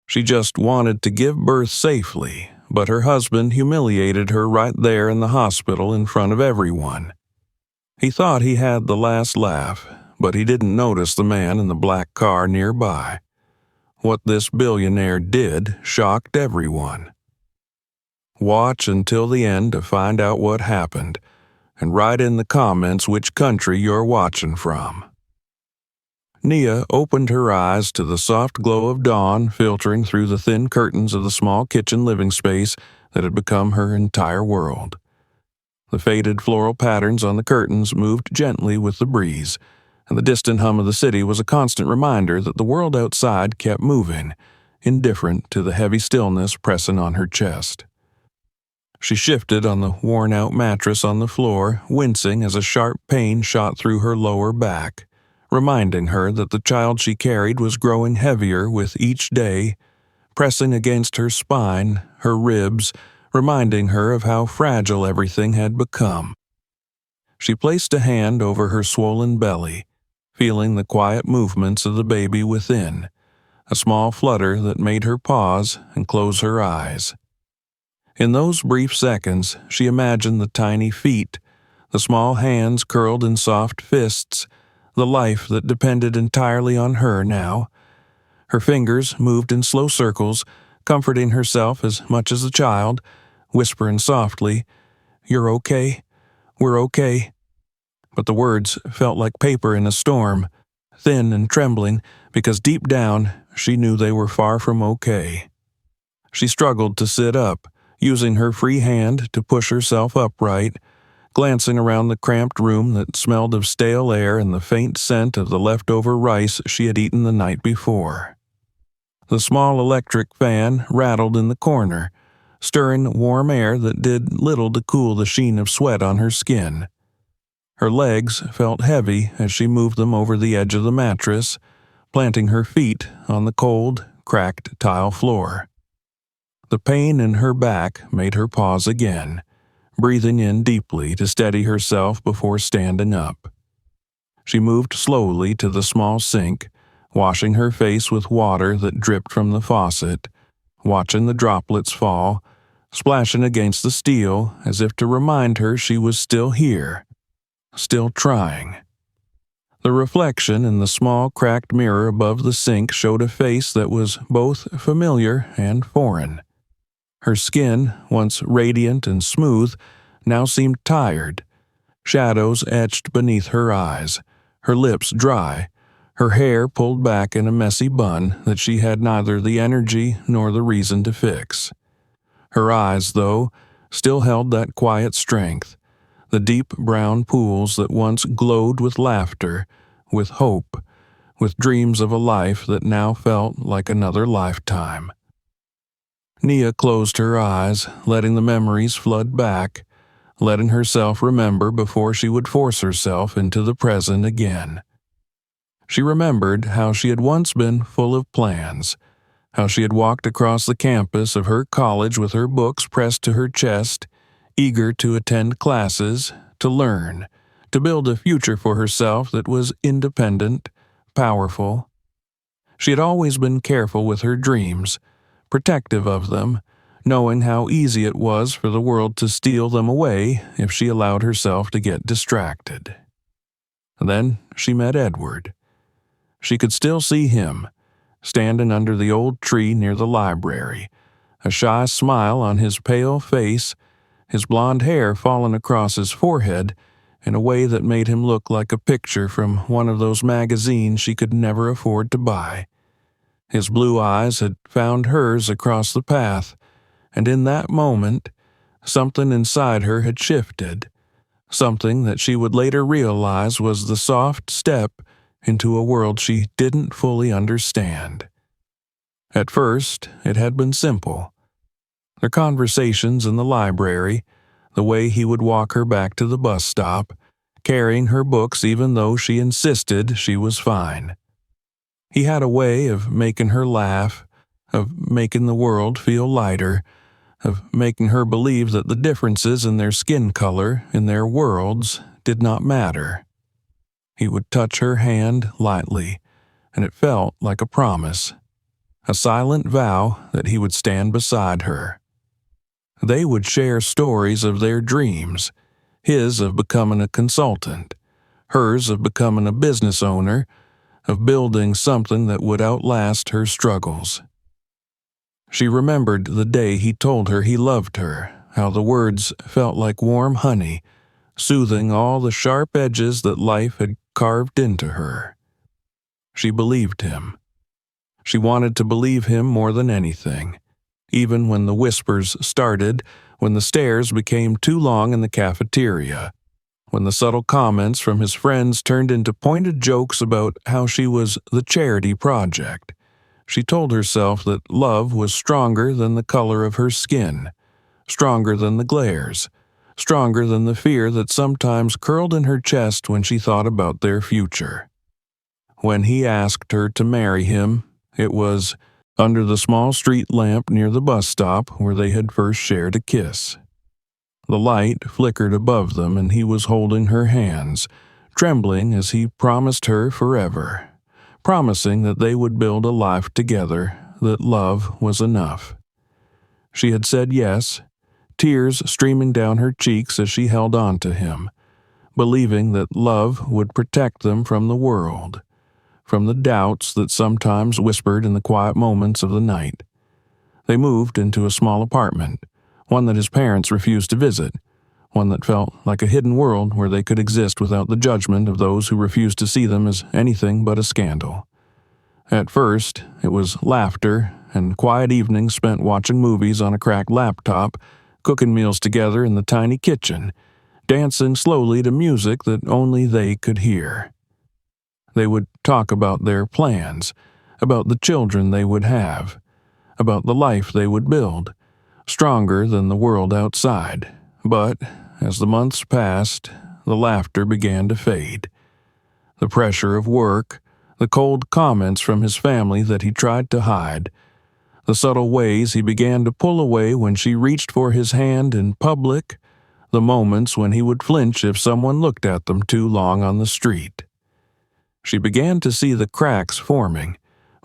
She just wanted to give birth safely, but her husband humiliated her right there in the hospital in front of everyone. He thought he had the last laugh, but he didn't notice the man in the black car nearby. What this billionaire did shocked everyone. Watch until the end to find out what happened, and write in the comments which country you're watching from. Nia opened her eyes to the soft glow of dawn filtering through the thin curtains of the small kitchen living space that had become her entire world. The faded floral patterns on the curtains moved gently with the breeze, and the distant hum of the city was a constant reminder that the world outside kept moving, indifferent to the heavy stillness pressing on her chest. She shifted on the worn-out mattress on the floor, wincing as a sharp pain shot through her lower back, reminding her that the child she carried was growing heavier with each day, pressing against her spine, her ribs, reminding her of how fragile everything had become. She placed a hand over her swollen belly, feeling the quiet movements of the baby within, a small flutter that made her pause and close her eyes. In those brief seconds, she imagined the tiny feet, the small hands curled in soft fists, the life that depended entirely on her now. Her fingers moved in slow circles, comforting herself as much as a child, whispering softly, "You're okay. We're okay." But the words felt like paper in a storm, thin and trembling, because deep down she knew they were far from okay. She struggled to sit up, using her free hand to push herself upright, glancing around the cramped room that smelled of stale air and the faint scent of the leftover rice she had eaten the night before. The small electric fan rattled in the corner, stirring warm air that did little to cool the sheen of sweat on her skin. Her legs felt heavy as she moved them over the edge of the mattress, planting her feet on the cold, cracked tile floor. The pain in her back made her pause again, breathing in deeply to steady herself before standing up. She moved slowly to the small sink, washing her face with water that dripped from the faucet, watching the droplets fall, splashing against the steel as if to remind her she was still here, still trying. The reflection in the small cracked mirror above the sink showed a face that was both familiar and foreign. Her skin, once radiant and smooth, now seemed tired. Shadows etched beneath her eyes, her lips dry, her hair pulled back in a messy bun that she had neither the energy nor the reason to fix. Her eyes, though, still held that quiet strength, the deep brown pools that once glowed with laughter, with hope, with dreams of a life that now felt like another lifetime. Nia closed her eyes, letting the memories flood back, letting herself remember before she would force herself into the present again. She remembered how she had once been full of plans, how she had walked across the campus of her college with her books pressed to her chest, eager to attend classes, to learn, to build a future for herself that was independent, powerful. She had always been careful with her dreams, protective of them, knowing how easy it was for the world to steal them away if she allowed herself to get distracted. Then she met Edward. She could still see him, standing under the old tree near the library, a shy smile on his pale face, his blonde hair falling across his forehead in a way that made him look like a picture from one of those magazines she could never afford to buy. His blue eyes had found hers across the path, and in that moment, something inside her had shifted, something that she would later realize was the soft step into a world she didn't fully understand. At first, it had been simple. Their conversations in the library, the way he would walk her back to the bus stop, carrying her books even though she insisted she was fine. He had a way of making her laugh, of making the world feel lighter, of making her believe that the differences in their skin color, in their worlds, did not matter. He would touch her hand lightly, and it felt like a promise a silent vow that he would stand beside her. They would share stories of their dreams, his of becoming a consultant, hers of becoming a business owner, of building something that would outlast her struggles. She remembered the day he told her he loved her, how the words felt like warm honey, soothing all the sharp edges that life had carved into her. She believed him. She wanted to believe him more than anything, even when the whispers started, when the stares became too long in the cafeteria, when the subtle comments from his friends turned into pointed jokes about how she was the charity project. She told herself that love was stronger than the color of her skin, stronger than the glares, stronger than the fear that sometimes curled in her chest when she thought about their future. When he asked her to marry him, it was under the small street lamp near the bus stop where they had first shared a kiss. The light flickered above them, and he was holding her hands, trembling as he promised her forever, promising that they would build a life together, that love was enough. She had said yes, tears streaming down her cheeks as she held on to him, believing that love would protect them from the world, from the doubts that sometimes whispered in the quiet moments of the night. They moved into a small apartment, one that his parents refused to visit, one that felt like a hidden world where they could exist without the judgment of those who refused to see them as anything but a scandal. At first, it was laughter and quiet evenings spent watching movies on a cracked laptop, cooking meals together in the tiny kitchen, dancing slowly to music that only they could hear. They would talk about their plans, about the children they would have, about the life they would build, stronger than the world outside. But as the months passed, the laughter began to fade. The pressure of work, the cold comments from his family that he tried to hide, the subtle ways he began to pull away when she reached for his hand in public, the moments when he would flinch if someone looked at them too long on the street. She began to see the cracks forming,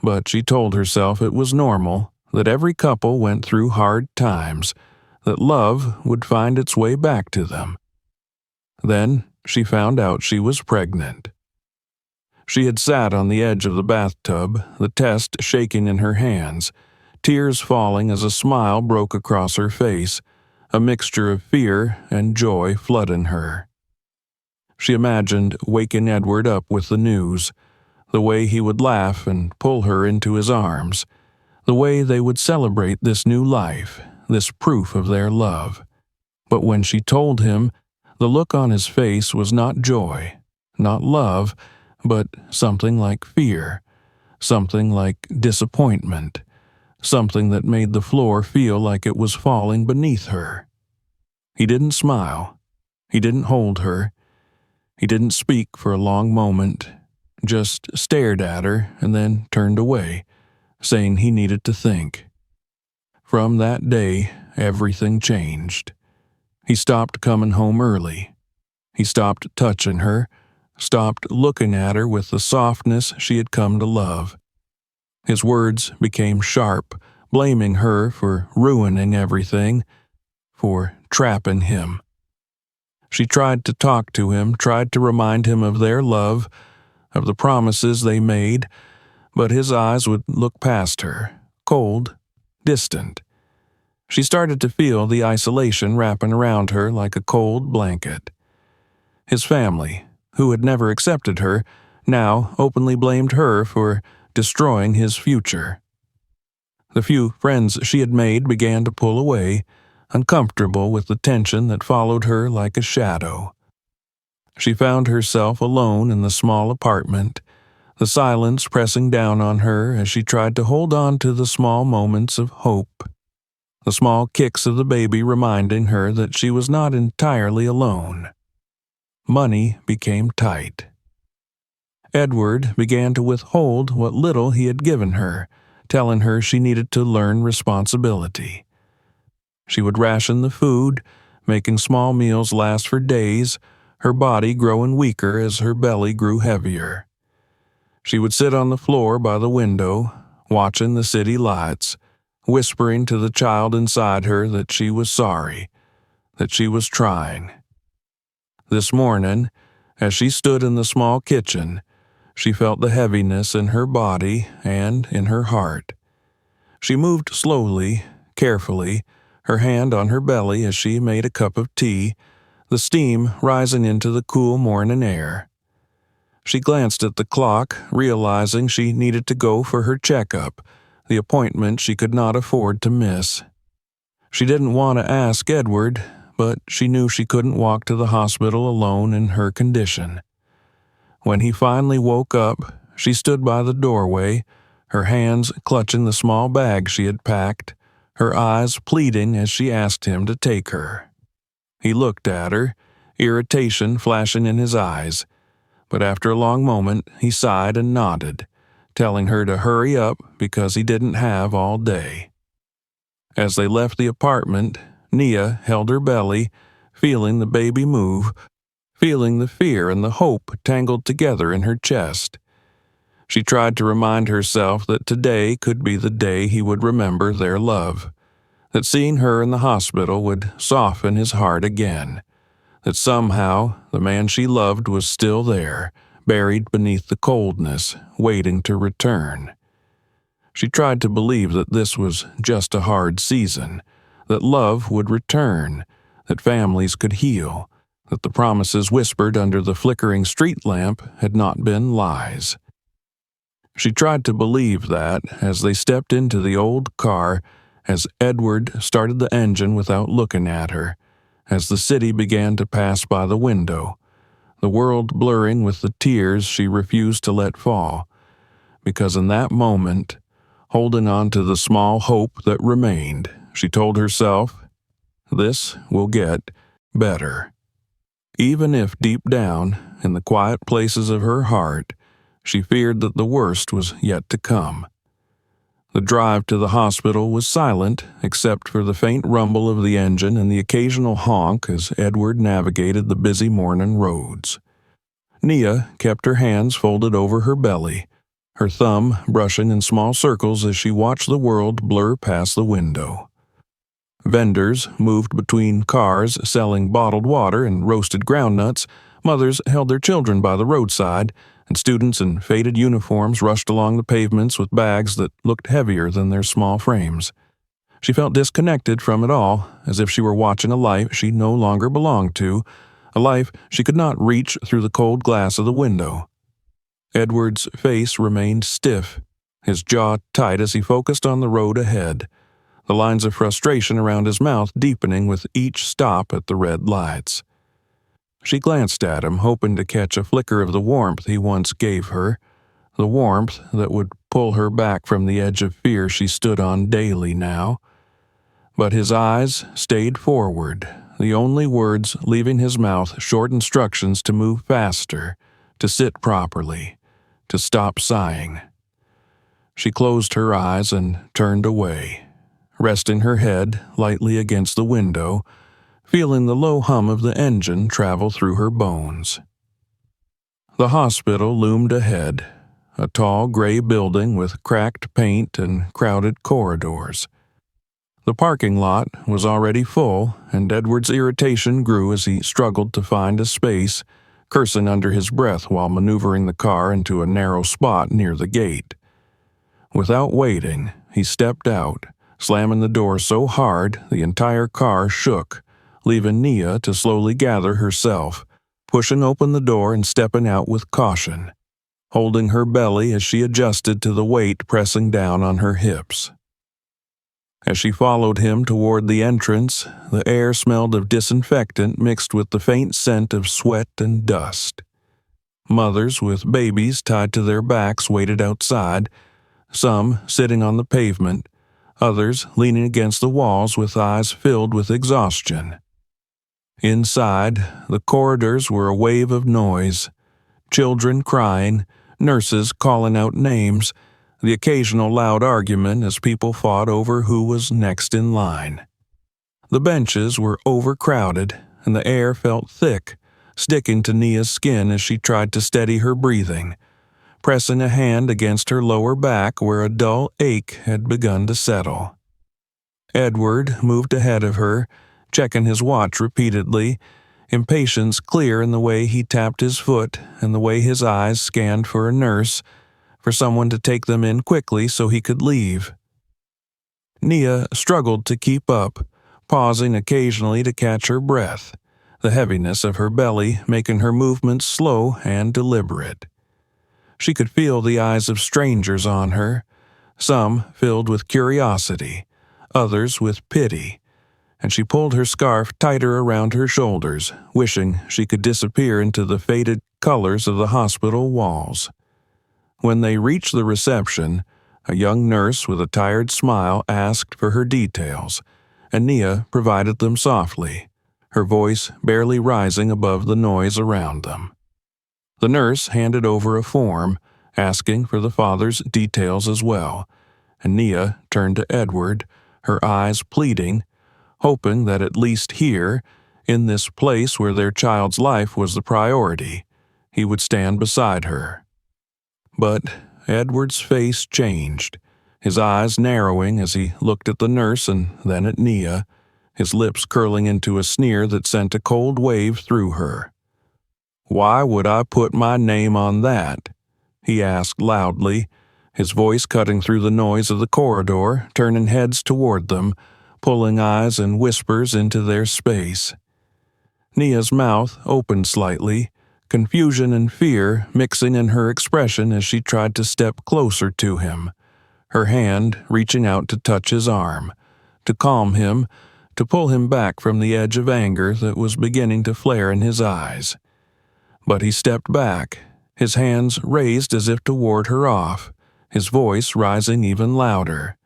but she told herself it was normal, that every couple went through hard times, that love would find its way back to them. Then she found out she was pregnant. She had sat on the edge of the bathtub, the test shaking in her hands, tears falling as a smile broke across her face, a mixture of fear and joy flooding her. She imagined waking Edward up with the news, the way he would laugh and pull her into his arms, the way they would celebrate this new life, this proof of their love. But when she told him, the look on his face was not joy, not love, but something like fear, something like disappointment, something that made the floor feel like it was falling beneath her. He didn't smile. He didn't hold her. He didn't speak for a long moment, just stared at her and then turned away, saying he needed to think. From that day, everything changed. He stopped coming home early. He stopped touching her, stopped looking at her with the softness she had come to love. His words became sharp, blaming her for ruining everything, for trapping him. She tried to talk to him, tried to remind him of their love, of the promises they made, but his eyes would look past her, cold, distant. She started to feel the isolation wrapping around her like a cold blanket. His family, who had never accepted her, now openly blamed her for destroying his future. The few friends she had made began to pull away, uncomfortable with the tension that followed her like a shadow. She found herself alone in the small apartment, the silence pressing down on her as she tried to hold on to the small moments of hope, the small kicks of the baby reminding her that she was not entirely alone. Money became tight. Edward began to withhold what little he had given her, telling her she needed to learn responsibility. She would ration the food, making small meals last for days, her body growing weaker as her belly grew heavier. She would sit on the floor by the window, watching the city lights, whispering to the child inside her that she was sorry, that she was trying. This morning, as she stood in the small kitchen, she felt the heaviness in her body and in her heart. She moved slowly, carefully, her hand on her belly as she made a cup of tea, the steam rising into the cool morning air. She glanced at the clock, realizing she needed to go for her checkup, the appointment she could not afford to miss. She didn't want to ask Edward, but she knew she couldn't walk to the hospital alone in her condition. When he finally woke up, she stood by the doorway, her hands clutching the small bag she had packed, her eyes pleading as she asked him to take her. He looked at her, irritation flashing in his eyes, but after a long moment he sighed and nodded, telling her to hurry up because he didn't have all day. As they left the apartment, Nia held her belly, feeling the baby move, feeling the fear and the hope tangled together in her chest. She tried to remind herself that today could be the day he would remember their love, that seeing her in the hospital would soften his heart again, that somehow the man she loved was still there, buried beneath the coldness, waiting to return. She tried to believe that this was just a hard season, that love would return, that families could heal, that the promises whispered under the flickering street lamp had not been lies. She tried to believe that as they stepped into the old car, as Edward started the engine without looking at her, as the city began to pass by the window, the world blurring with the tears she refused to let fall, because in that moment, holding on to the small hope that remained, she told herself, "This will get better." Even if deep down, in the quiet places of her heart, she feared that the worst was yet to come. The drive to the hospital was silent, except for the faint rumble of the engine and the occasional honk as Edward navigated the busy morning roads. Nia kept her hands folded over her belly, her thumb brushing in small circles as she watched the world blur past the window. Vendors moved between cars selling bottled water and roasted groundnuts, mothers held their children by the roadside, and students in faded uniforms rushed along the pavements with bags that looked heavier than their small frames. She felt disconnected from it all, as if she were watching a life she no longer belonged to, a life she could not reach through the cold glass of the window. Edward's face remained stiff, his jaw tight as he focused on the road ahead, the lines of frustration around his mouth deepening with each stop at the red lights. She glanced at him, hoping to catch a flicker of the warmth he once gave her, the warmth that would pull her back from the edge of fear she stood on daily now. But his eyes stayed forward, the only words leaving his mouth short instructions to move faster, to sit properly, to stop sighing. She closed her eyes and turned away, resting her head lightly against the window, feeling the low hum of the engine travel through her bones. The hospital loomed ahead, a tall gray building with cracked paint and crowded corridors. The parking lot was already full, and Edward's irritation grew as he struggled to find a space, cursing under his breath while maneuvering the car into a narrow spot near the gate. Without waiting, he stepped out, slamming the door so hard the entire car shook, leaving Nia to slowly gather herself, pushing open the door and stepping out with caution, holding her belly as she adjusted to the weight pressing down on her hips. As she followed him toward the entrance, the air smelled of disinfectant mixed with the faint scent of sweat and dust. Mothers with babies tied to their backs waited outside, some sitting on the pavement, others leaning against the walls with eyes filled with exhaustion. Inside, the corridors were a wave of noise, children crying, nurses calling out names, the occasional loud argument as people fought over who was next in line. The benches were overcrowded, and the air felt thick, sticking to Nia's skin as she tried to steady her breathing, pressing a hand against her lower back where a dull ache had begun to settle. Edward moved ahead of her, checking his watch repeatedly, impatience clear in the way he tapped his foot and the way his eyes scanned for a nurse, for someone to take them in quickly so he could leave. Nia struggled to keep up, pausing occasionally to catch her breath, the heaviness of her belly making her movements slow and deliberate. She could feel the eyes of strangers on her, some filled with curiosity, others with pity, and she pulled her scarf tighter around her shoulders, wishing she could disappear into the faded colors of the hospital walls. When they reached the reception, a young nurse with a tired smile asked for her details, and Nia provided them softly, her voice barely rising above the noise around them. The nurse handed over a form, asking for the father's details as well, and Nia turned to Edward, her eyes pleading, hoping that at least here, in this place where their child's life was the priority, he would stand beside her. But Edward's face changed, his eyes narrowing as he looked at the nurse and then at Nia, his lips curling into a sneer that sent a cold wave through her. "Why would I put my name on that?" he asked loudly, his voice cutting through the noise of the corridor, turning heads toward them, pulling eyes and whispers into their space. Nia's mouth opened slightly, confusion and fear mixing in her expression as she tried to step closer to him, her hand reaching out to touch his arm, to calm him, to pull him back from the edge of anger that was beginning to flare in his eyes. But he stepped back, his hands raised as if to ward her off, his voice rising even louder.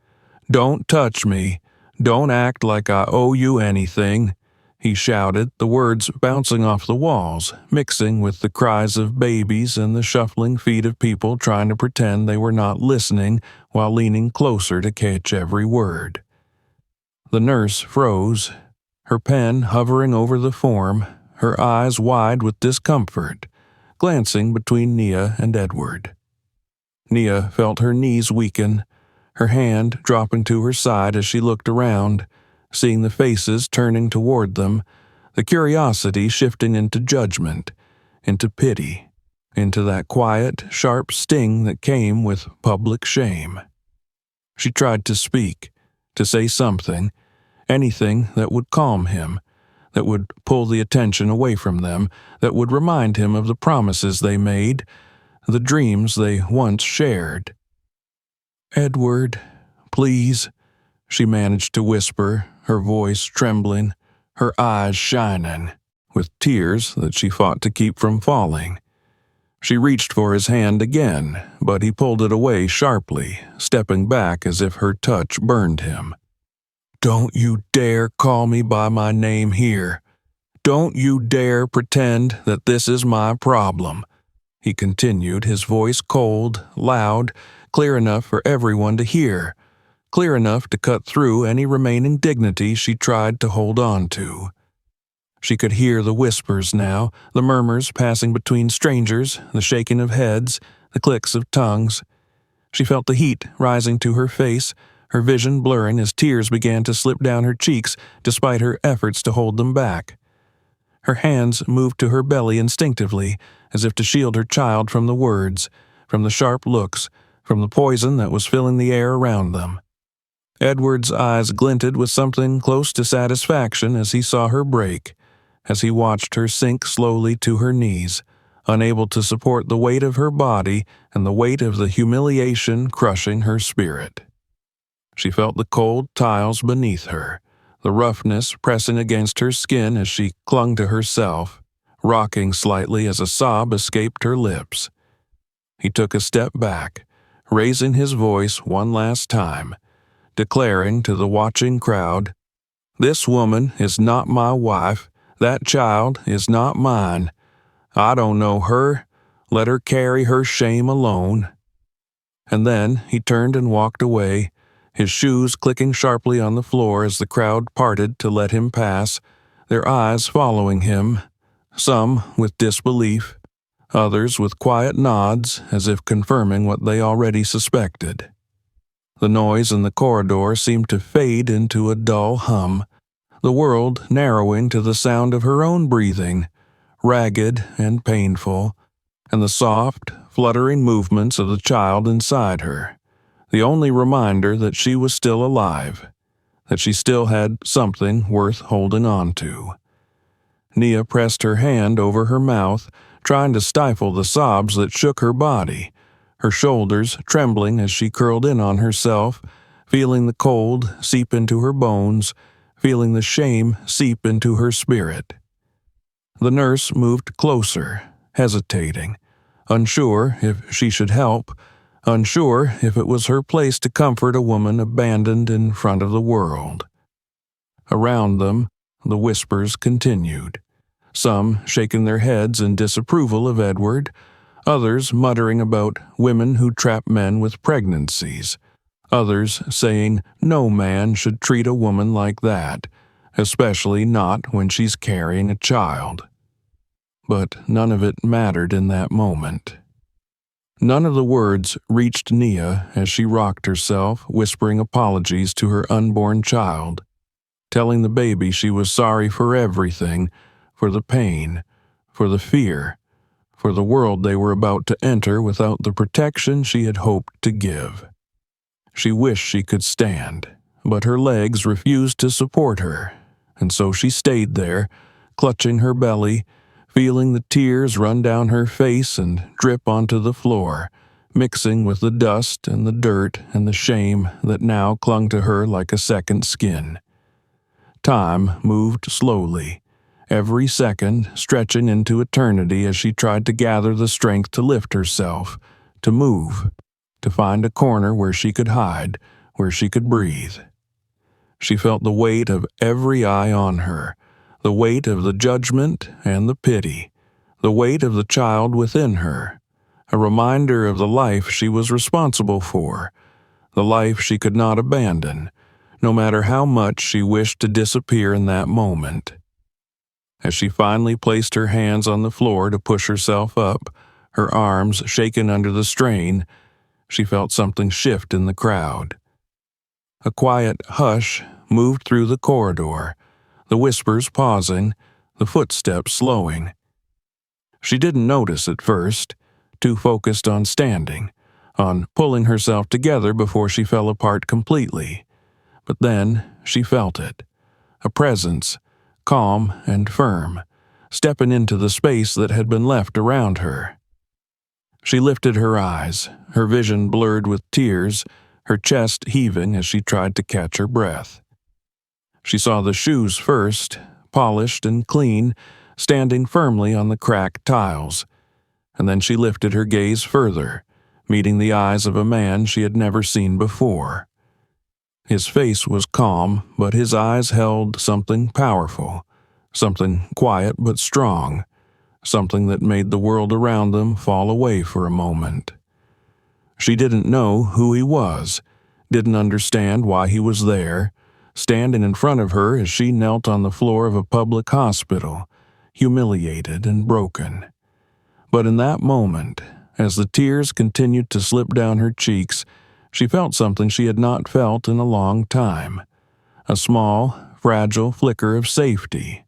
"Don't touch me. Don't act like I owe you anything," he shouted, the words bouncing off the walls, mixing with the cries of babies and the shuffling feet of people trying to pretend they were not listening while leaning closer to catch every word. The nurse froze, her pen hovering over the form, her eyes wide with discomfort, glancing between Nia and Edward. Nia felt her knees weaken, her hand dropping to her side as she looked around, seeing the faces turning toward them, the curiosity shifting into judgment, into pity, into that quiet, sharp sting that came with public shame. She tried to speak, to say something, anything that would calm him, that would pull the attention away from them, that would remind him of the promises they made, the dreams they once shared. "Edward, please," she managed to whisper, her voice trembling, her eyes shining, with tears that she fought to keep from falling. She reached for his hand again, but he pulled it away sharply, stepping back as if her touch burned him. "Don't you dare call me by my name here. Don't you dare pretend that this is my problem," he continued, his voice cold, loud, clear enough for everyone to hear, clear enough to cut through any remaining dignity she tried to hold on to. She could hear the whispers now, the murmurs passing between strangers, the shaking of heads, the clicks of tongues. She felt the heat rising to her face, her vision blurring as tears began to slip down her cheeks despite her efforts to hold them back. Her hands moved to her belly instinctively, as if to shield her child from the words, from the sharp looks, from the poison that was filling the air around them. Edward's eyes glinted with something close to satisfaction as he saw her break, as he watched her sink slowly to her knees, unable to support the weight of her body and the weight of the humiliation crushing her spirit. She felt the cold tiles beneath her, the roughness pressing against her skin as she clung to herself, rocking slightly as a sob escaped her lips. He took a step back, raising his voice one last time, declaring to the watching crowd, "This woman is not my wife. That child is not mine. I don't know her. Let her carry her shame alone." And then he turned and walked away, his shoes clicking sharply on the floor as the crowd parted to let him pass, their eyes following him, some with disbelief, others with quiet nods as if confirming what they already suspected. The noise in the corridor seemed to fade into a dull hum, the world narrowing to the sound of her own breathing, ragged and painful, and the soft, fluttering movements of the child inside her, the only reminder that she was still alive, that she still had something worth holding on to. Nia pressed her hand over her mouth, trying to stifle the sobs that shook her body, her shoulders trembling as she curled in on herself, feeling the cold seep into her bones, feeling the shame seep into her spirit. The nurse moved closer, hesitating, unsure if she should help, unsure if it was her place to comfort a woman abandoned in front of the world. Around them, the whispers continued, some shaking their heads in disapproval of Edward, others muttering about women who trap men with pregnancies, others saying no man should treat a woman like that, especially not when she's carrying a child. But none of it mattered in that moment. None of the words reached Nia as she rocked herself, whispering apologies to her unborn child, telling the baby she was sorry for everything, for the pain, for the fear, for the world they were about to enter without the protection she had hoped to give. She wished she could stand, but her legs refused to support her, and so she stayed there, clutching her belly, feeling the tears run down her face and drip onto the floor, mixing with the dust and the dirt and the shame that now clung to her like a second skin. Time moved slowly, every second stretching into eternity as she tried to gather the strength to lift herself, to move, to find a corner where she could hide, where she could breathe. She felt the weight of every eye on her, the weight of the judgment and the pity, the weight of the child within her, a reminder of the life she was responsible for, the life she could not abandon, no matter how much she wished to disappear in that moment. As she finally placed her hands on the floor to push herself up, her arms shaken under the strain, she felt something shift in the crowd. A quiet hush moved through the corridor, the whispers pausing, the footsteps slowing. She didn't notice at first, too focused on standing, on pulling herself together before she fell apart completely. But then she felt it, a presence, calm and firm, stepping into the space that had been left around her. She lifted her eyes, her vision blurred with tears, her chest heaving as she tried to catch her breath. She saw the shoes first, polished and clean, standing firmly on the cracked tiles, and then she lifted her gaze further, meeting the eyes of a man she had never seen before. His face was calm, but his eyes held something powerful, something quiet but strong, something that made the world around them fall away for a moment. She didn't know who he was, didn't understand why he was there, standing in front of her as she knelt on the floor of a public hospital, humiliated and broken. But in that moment, as the tears continued to slip down her cheeks, she felt something she had not felt in a long time, a small, fragile flicker of safety,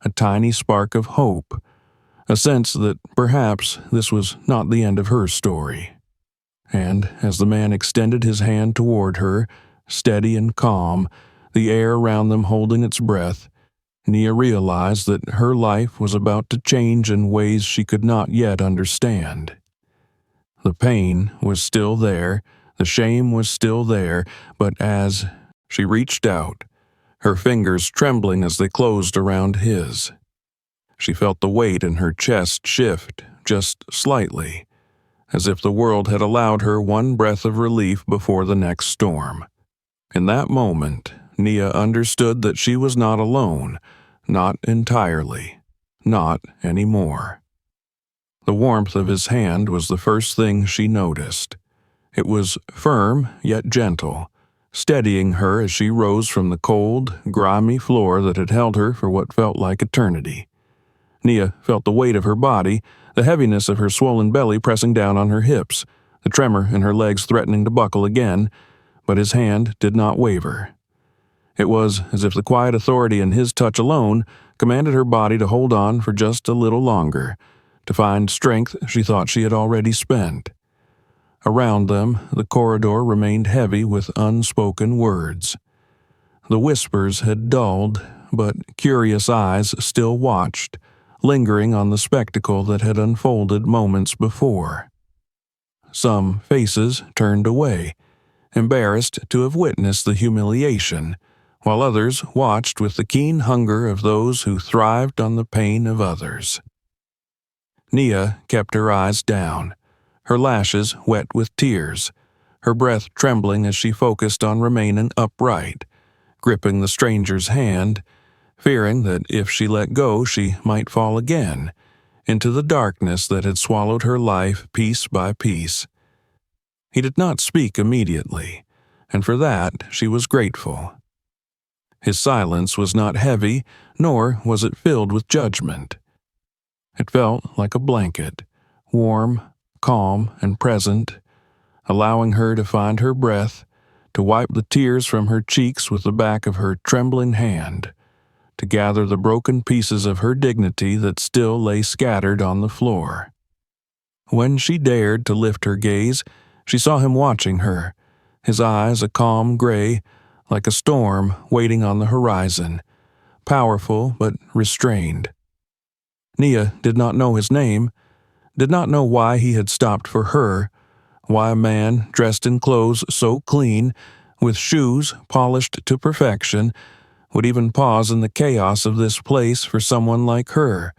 a tiny spark of hope, a sense that perhaps this was not the end of her story. And as the man extended his hand toward her, steady and calm, the air around them holding its breath, Nia realized that her life was about to change in ways she could not yet understand. The pain was still there, the shame was still there, but as she reached out, her fingers trembling as they closed around his, she felt the weight in her chest shift just slightly, as if the world had allowed her one breath of relief before the next storm. In that moment, Nia understood that she was not alone, not entirely, not anymore. The warmth of his hand was the first thing she noticed. It was firm yet gentle, steadying her as she rose from the cold, grimy floor that had held her for what felt like eternity. Nia felt the weight of her body, the heaviness of her swollen belly pressing down on her hips, the tremor in her legs threatening to buckle again, but his hand did not waver. It was as if the quiet authority in his touch alone commanded her body to hold on for just a little longer, to find strength she thought she had already spent. Around them, the corridor remained heavy with unspoken words. The whispers had dulled, but curious eyes still watched, lingering on the spectacle that had unfolded moments before. Some faces turned away, embarrassed to have witnessed the humiliation, while others watched with the keen hunger of those who thrived on the pain of others. Nia kept her eyes down, her lashes wet with tears, her breath trembling as she focused on remaining upright, gripping the stranger's hand, fearing that if she let go she might fall again, into the darkness that had swallowed her life piece by piece. He did not speak immediately, and for that she was grateful. His silence was not heavy, nor was it filled with judgment. It felt like a blanket, warm, calm, and present, allowing her to find her breath, to wipe the tears from her cheeks with the back of her trembling hand, to gather the broken pieces of her dignity that still lay scattered on the floor. When she dared to lift her gaze, she saw him watching her, his eyes a calm gray, like a storm waiting on the horizon, powerful but restrained. Nia did not know his name, did not know why he had stopped for her, why a man dressed in clothes so clean, with shoes polished to perfection, would even pause in the chaos of this place for someone like her,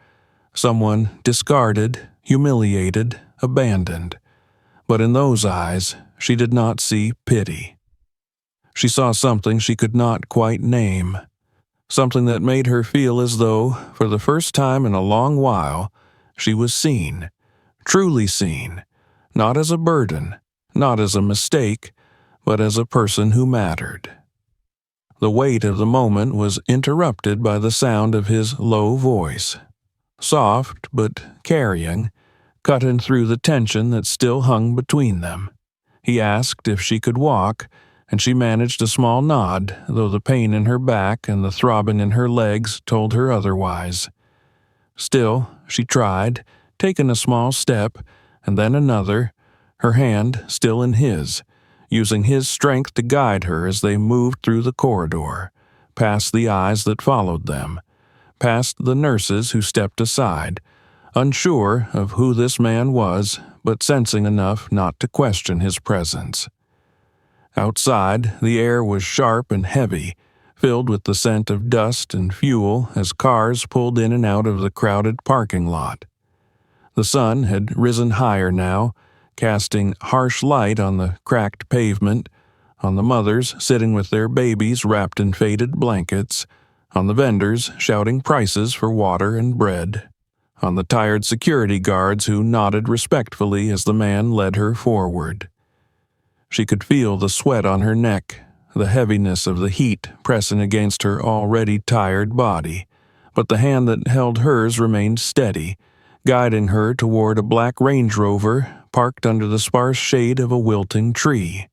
someone discarded, humiliated, abandoned. But in those eyes, she did not see pity. She saw something she could not quite name, something that made her feel as though, for the first time in a long while, she was seen, truly seen, not as a burden, not as a mistake, but as a person who mattered. The weight of the moment was interrupted by the sound of his low voice, soft but carrying, cutting through the tension that still hung between them. He asked if she could walk, and she managed a small nod, though the pain in her back and the throbbing in her legs told her otherwise. Still, she tried, taking a small step, and then another, her hand still in his, using his strength to guide her as they moved through the corridor, past the eyes that followed them, past the nurses who stepped aside, unsure of who this man was, but sensing enough not to question his presence. Outside, the air was sharp and heavy, filled with the scent of dust and fuel as cars pulled in and out of the crowded parking lot. The sun had risen higher now, casting harsh light on the cracked pavement, on the mothers sitting with their babies wrapped in faded blankets, on the vendors shouting prices for water and bread, on the tired security guards who nodded respectfully as the man led her forward. She could feel the sweat on her neck, the heaviness of the heat pressing against her already tired body, but the hand that held hers remained steady, guiding her toward a black Range Rover parked under the sparse shade of a wilting tree.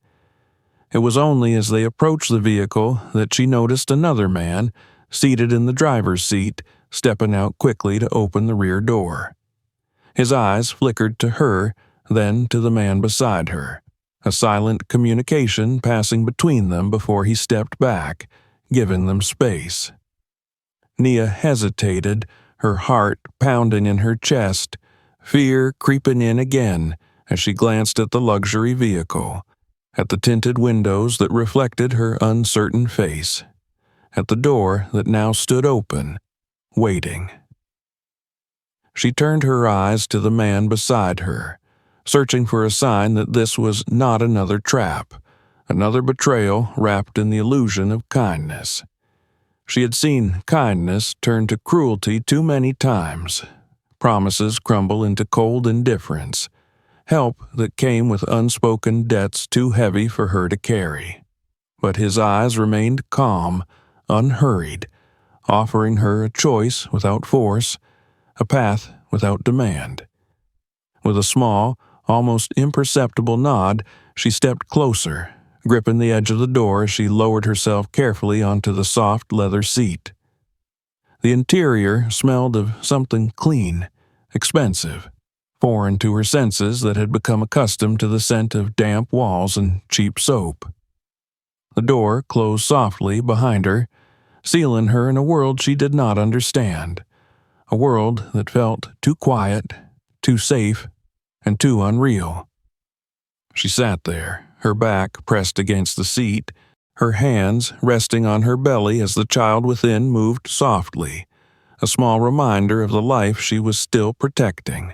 It was only as they approached the vehicle that she noticed another man, seated in the driver's seat, stepping out quickly to open the rear door. His eyes flickered to her, then to the man beside her, a silent communication passing between them before he stepped back, giving them space. Nia hesitated, her heart pounding in her chest, fear creeping in again as she glanced at the luxury vehicle, at the tinted windows that reflected her uncertain face, at the door that now stood open, waiting. She turned her eyes to the man beside her, searching for a sign that this was not another trap, another betrayal wrapped in the illusion of kindness. She had seen kindness turn to cruelty too many times, promises crumble into cold indifference, help that came with unspoken debts too heavy for her to carry. But his eyes remained calm, unhurried, offering her a choice without force, a path without demand. With a small, almost imperceptible nod, she stepped closer, gripping the edge of the door as she lowered herself carefully onto the soft leather seat. The interior smelled of something clean, expensive, foreign to her senses that had become accustomed to the scent of damp walls and cheap soap. The door closed softly behind her, sealing her in a world she did not understand, a world that felt too quiet, too safe, and too unreal. She sat there, her back pressed against the seat, her hands resting on her belly as the child within moved softly, a small reminder of the life she was still protecting.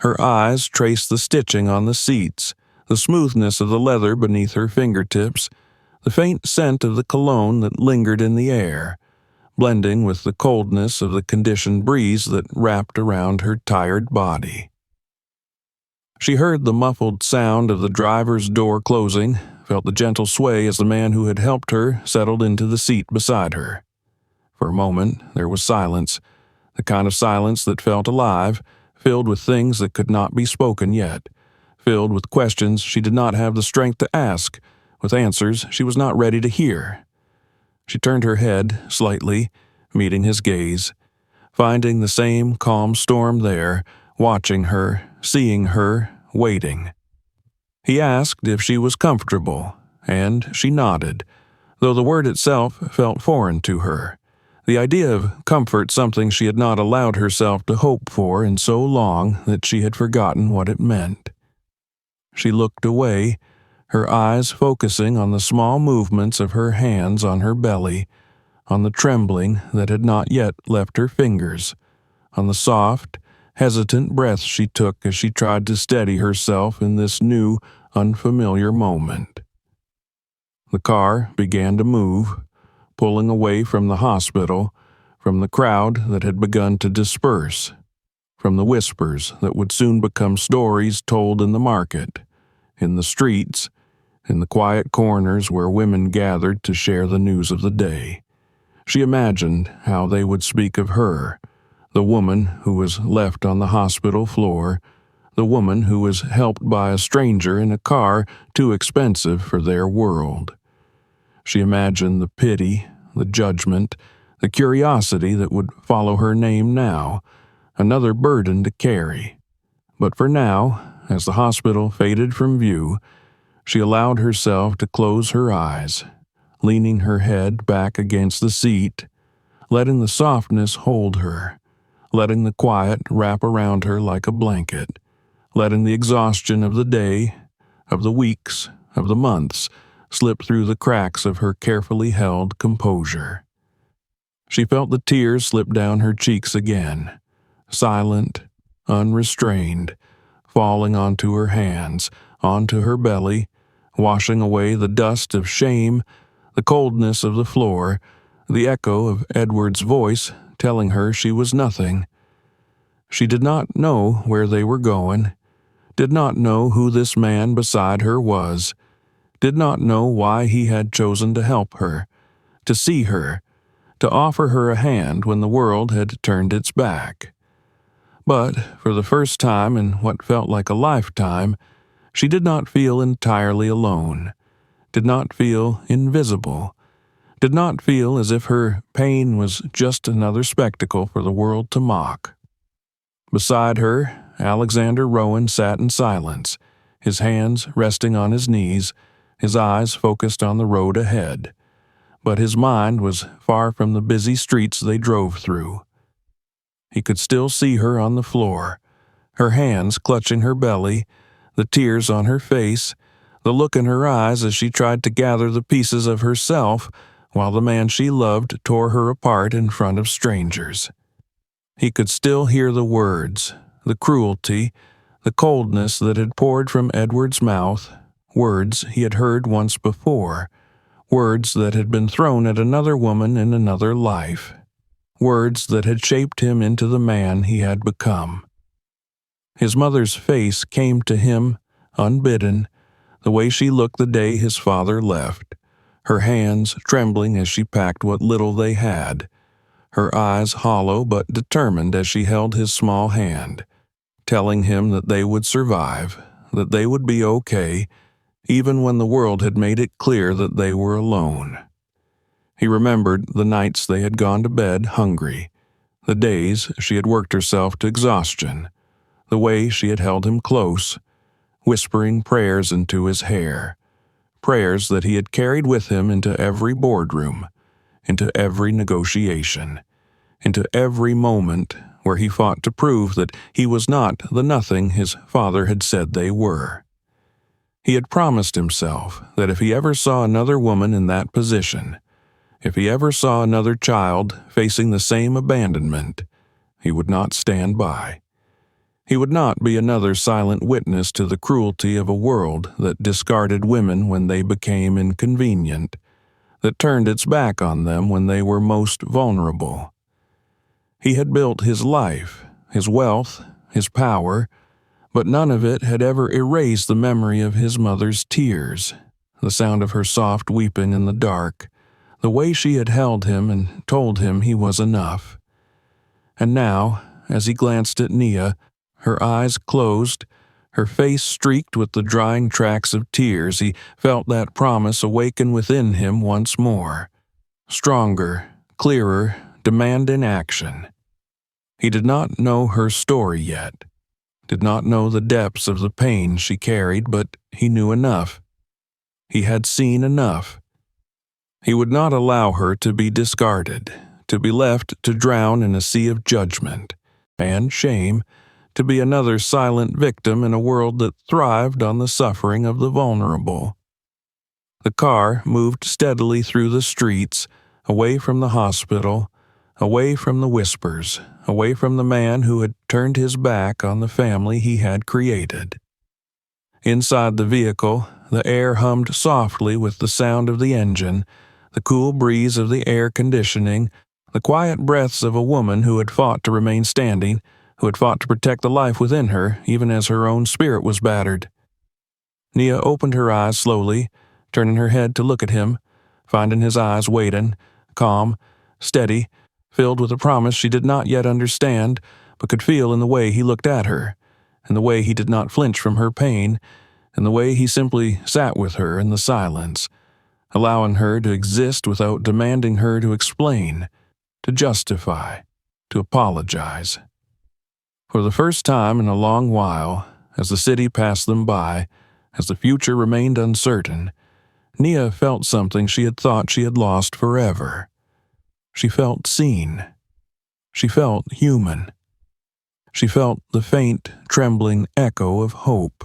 Her eyes traced the stitching on the seats, the smoothness of the leather beneath her fingertips, the faint scent of the cologne that lingered in the air, blending with the coldness of the conditioned breeze that wrapped around her tired body. She heard the muffled sound of the driver's door closing, felt the gentle sway as the man who had helped her settled into the seat beside her. For a moment, there was silence, the kind of silence that felt alive, filled with things that could not be spoken yet, filled with questions she did not have the strength to ask, with answers she was not ready to hear. She turned her head slightly, meeting his gaze, finding the same calm storm there, watching her, seeing her, waiting. He asked if she was comfortable, and she nodded, though the word itself felt foreign to her. The idea of comfort something she had not allowed herself to hope for in so long that she had forgotten what it meant. She looked away, her eyes focusing on the small movements of her hands on her belly, on the trembling that had not yet left her fingers, on the soft, hesitant breaths she took as she tried to steady herself in this new, unfamiliar moment. The car began to move, pulling away from the hospital, from the crowd that had begun to disperse, from the whispers that would soon become stories told in the market, in the streets, in the quiet corners where women gathered to share the news of the day. She imagined how they would speak of her, the woman who was left on the hospital floor, the woman who was helped by a stranger in a car too expensive for their world. She imagined the pity, the judgment, the curiosity that would follow her name now, another burden to carry. But for now, as the hospital faded from view, she allowed herself to close her eyes, leaning her head back against the seat, letting the softness hold her, letting the quiet wrap around her like a blanket, letting the exhaustion of the day, of the weeks, of the months, slip through the cracks of her carefully held composure. She felt the tears slip down her cheeks again, silent, unrestrained, falling onto her hands, onto her belly, washing away the dust of shame, the coldness of the floor, the echo of Edward's voice telling her she was nothing. She did not know where they were going, did not know who this man beside her was, did not know why he had chosen to help her, to see her, to offer her a hand when the world had turned its back. But, for the first time in what felt like a lifetime, she did not feel entirely alone, did not feel invisible, did not feel as if her pain was just another spectacle for the world to mock. Beside her, Alexander Rowan sat in silence, his hands resting on his knees, his eyes focused on the road ahead. But his mind was far from the busy streets they drove through. He could still see her on the floor, her hands clutching her belly, the tears on her face, the look in her eyes as she tried to gather the pieces of herself while the man she loved tore her apart in front of strangers. He could still hear the words, the cruelty, the coldness that had poured from Edward's mouth, words he had heard once before, words that had been thrown at another woman in another life, words that had shaped him into the man he had become. His mother's face came to him, unbidden, the way she looked the day his father left, her hands trembling as she packed what little they had, her eyes hollow but determined as she held his small hand. telling him that they would survive, that they would be okay, even when the world had made it clear that they were alone. He remembered the nights they had gone to bed hungry, the days she had worked herself to exhaustion, the way she had held him close, whispering prayers into his hair, prayers that he had carried with him into every boardroom, into every negotiation, into every moment where he fought to prove that he was not the nothing his father had said they were. He had promised himself that if he ever saw another woman in that position, if he ever saw another child facing the same abandonment, he would not stand by. He would not be another silent witness to the cruelty of a world that discarded women when they became inconvenient, that turned its back on them when they were most vulnerable. He had built his life, his wealth, his power, but none of it had ever erased the memory of his mother's tears, the sound of her soft weeping in the dark, the way she had held him and told him he was enough. And now, as he glanced at Nia, her eyes closed, her face streaked with the drying tracks of tears, he felt that promise awaken within him once more, stronger, clearer, demanding action. He did not know her story yet, did not know the depths of the pain she carried, but he knew enough. He had seen enough. He would not allow her to be discarded, to be left to drown in a sea of judgment and shame, to be another silent victim in a world that thrived on the suffering of the vulnerable. The car moved steadily through the streets, away from the hospital, away from the whispers, away from the man who had turned his back on the family he had created. Inside the vehicle, the air hummed softly with the sound of the engine, the cool breeze of the air conditioning, the quiet breaths of a woman who had fought to remain standing, who had fought to protect the life within her, even as her own spirit was battered. Nia opened her eyes slowly, turning her head to look at him, finding his eyes waiting, calm, steady, filled with a promise she did not yet understand, but could feel in the way he looked at her, in the way he did not flinch from her pain, in the way he simply sat with her in the silence, allowing her to exist without demanding her to explain, to justify, to apologize. For the first time in a long while, as the city passed them by, as the future remained uncertain, Nia felt something she had thought she had lost forever. She felt seen. She felt human. She felt the faint, trembling echo of hope.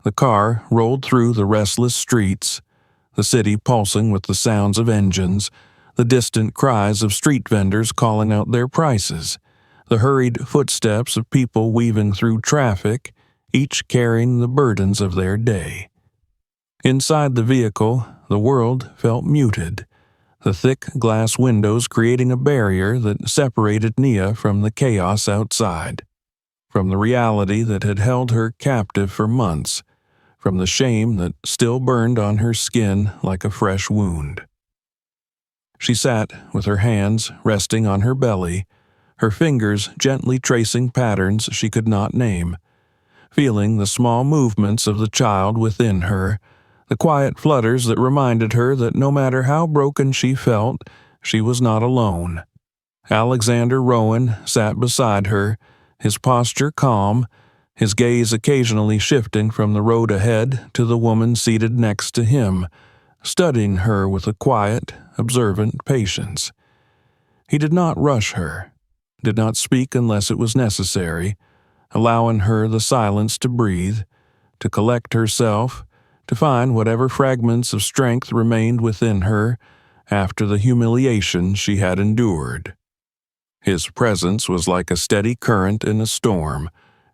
The car rolled through the restless streets, the city pulsing with the sounds of engines, the distant cries of street vendors calling out their prices, the hurried footsteps of people weaving through traffic, each carrying the burdens of their day. Inside the vehicle, the world felt muted, the thick glass windows creating a barrier that separated Nia from the chaos outside, from the reality that had held her captive for months, from the shame that still burned on her skin like a fresh wound. She sat with her hands resting on her belly, her fingers gently tracing patterns she could not name, feeling the small movements of the child within her, the quiet flutters that reminded her that no matter how broken she felt, she was not alone. Alexander Rowan sat beside her, his posture calm, his gaze occasionally shifting from the road ahead to the woman seated next to him, studying her with a quiet, observant patience. He did not rush her, did not speak unless it was necessary, allowing her the silence to breathe, to collect herself, to find whatever fragments of strength remained within her after the humiliation she had endured. His presence was like a steady current in a storm,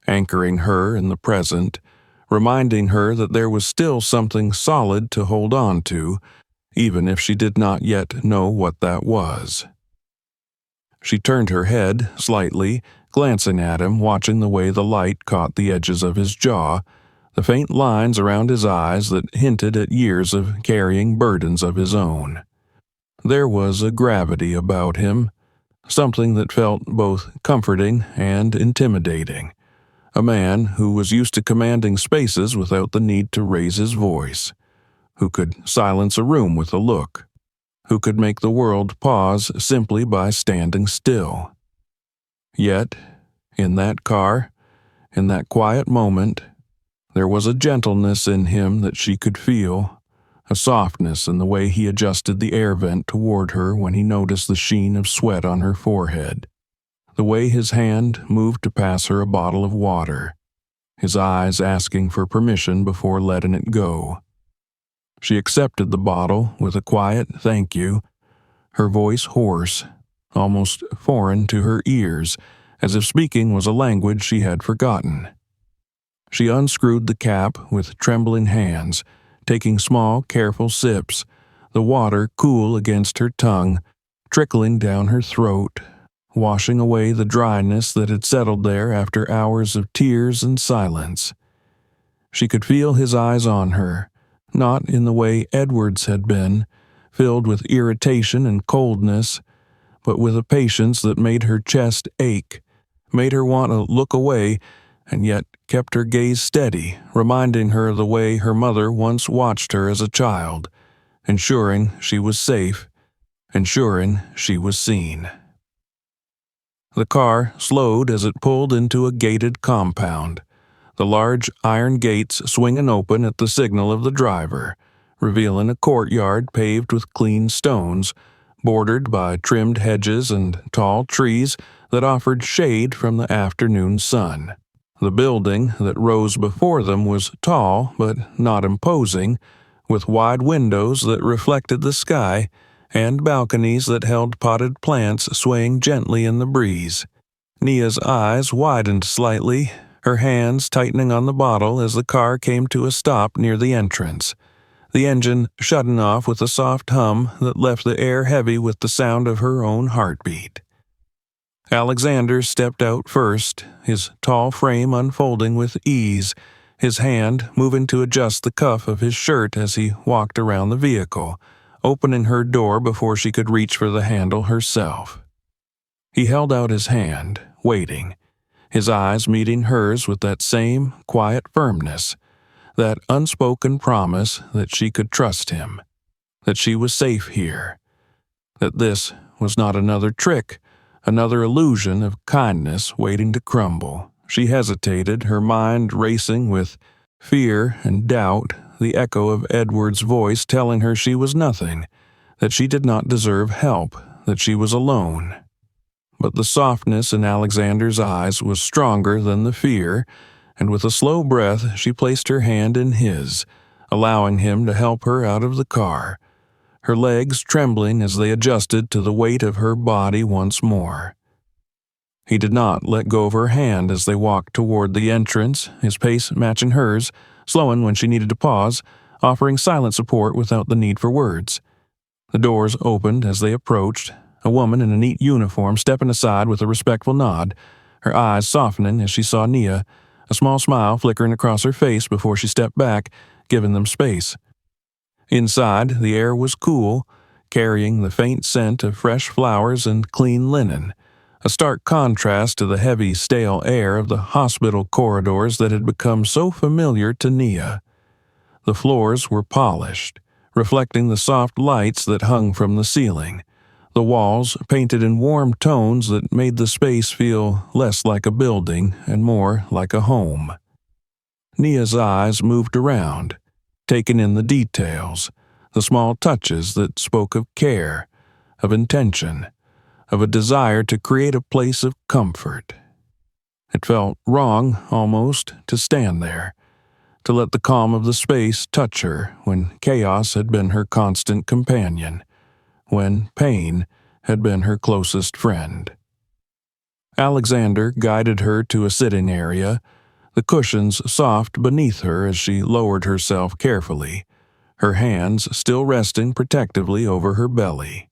anchoring her in the present, reminding her that there was still something solid to hold on to, even if she did not yet know what that was. She turned her head slightly, glancing at him, watching the way the light caught the edges of his jaw, the faint lines around his eyes that hinted at years of carrying burdens of his own. There was a gravity about him, something that felt both comforting and intimidating, A man who was used to commanding spaces without the need to raise his voice, who could silence a room with a look, who could make the world pause simply by standing still. Yet, in that car, in that quiet moment, there was a gentleness in him that she could feel, a softness in the way he adjusted the air vent toward her when he noticed the sheen of sweat on her forehead, the way his hand moved to pass her a bottle of water, his eyes asking for permission before letting it go. She accepted the bottle with a quiet thank you, her voice hoarse, almost foreign to her ears, as if speaking was a language she had forgotten. She unscrewed the cap with trembling hands, taking small, careful sips, the water cool against her tongue, trickling down her throat, washing away the dryness that had settled there after hours of tears and silence. She could feel his eyes on her, not in the way Edward's had been, filled with irritation and coldness, but with a patience that made her chest ache, made her want to look away, and yet kept her gaze steady, reminding her of the way her mother once watched her as a child, ensuring she was safe, ensuring she was seen. The car slowed as it pulled into a gated compound, the large iron gates swinging open at the signal of the driver, revealing a courtyard paved with clean stones, bordered by trimmed hedges and tall trees that offered shade from the afternoon sun. The building that rose before them was tall but not imposing, with wide windows that reflected the sky and balconies that held potted plants swaying gently in the breeze. Nia's eyes widened slightly, her hands tightening on the bottle as the car came to a stop near the entrance, the engine shutting off with a soft hum that left the air heavy with the sound of her own heartbeat. Alexander stepped out first, his tall frame unfolding with ease, his hand moving to adjust the cuff of his shirt as he walked around the vehicle, opening her door before she could reach for the handle herself. He held out his hand, waiting, his eyes meeting hers with that same quiet firmness, that unspoken promise that she could trust him, that she was safe here, that this was not another trick, another illusion of kindness waiting to crumble. She hesitated, her mind racing with fear and doubt, the echo of Edward's voice telling her she was nothing, that she did not deserve help, that she was alone. But the softness in Alexander's eyes was stronger than the fear, and with a slow breath she placed her hand in his, allowing him to help her out of the car, her legs trembling as they adjusted to the weight of her body once more. He did not let go of her hand as they walked toward the entrance, his pace matching hers, slowing when she needed to pause, offering silent support without the need for words. The doors opened as they approached, a woman in a neat uniform stepping aside with a respectful nod, her eyes softening as she saw Nia, a small smile flickering across her face before she stepped back, giving them space. Inside, the air was cool, carrying the faint scent of fresh flowers and clean linen, a stark contrast to the heavy, stale air of the hospital corridors that had become so familiar to Nia. The floors were polished, reflecting the soft lights that hung from the ceiling, the walls painted in warm tones that made the space feel less like a building and more like a home. Nia's eyes moved around, taking in the details, the small touches that spoke of care, of intention, of a desire to create a place of comfort. It felt wrong, almost, to stand there, to let the calm of the space touch her when chaos had been her constant companion, when pain had been her closest friend. Alexander guided her to a sitting area, the cushions soft beneath her as she lowered herself carefully, her hands still resting protectively over her belly.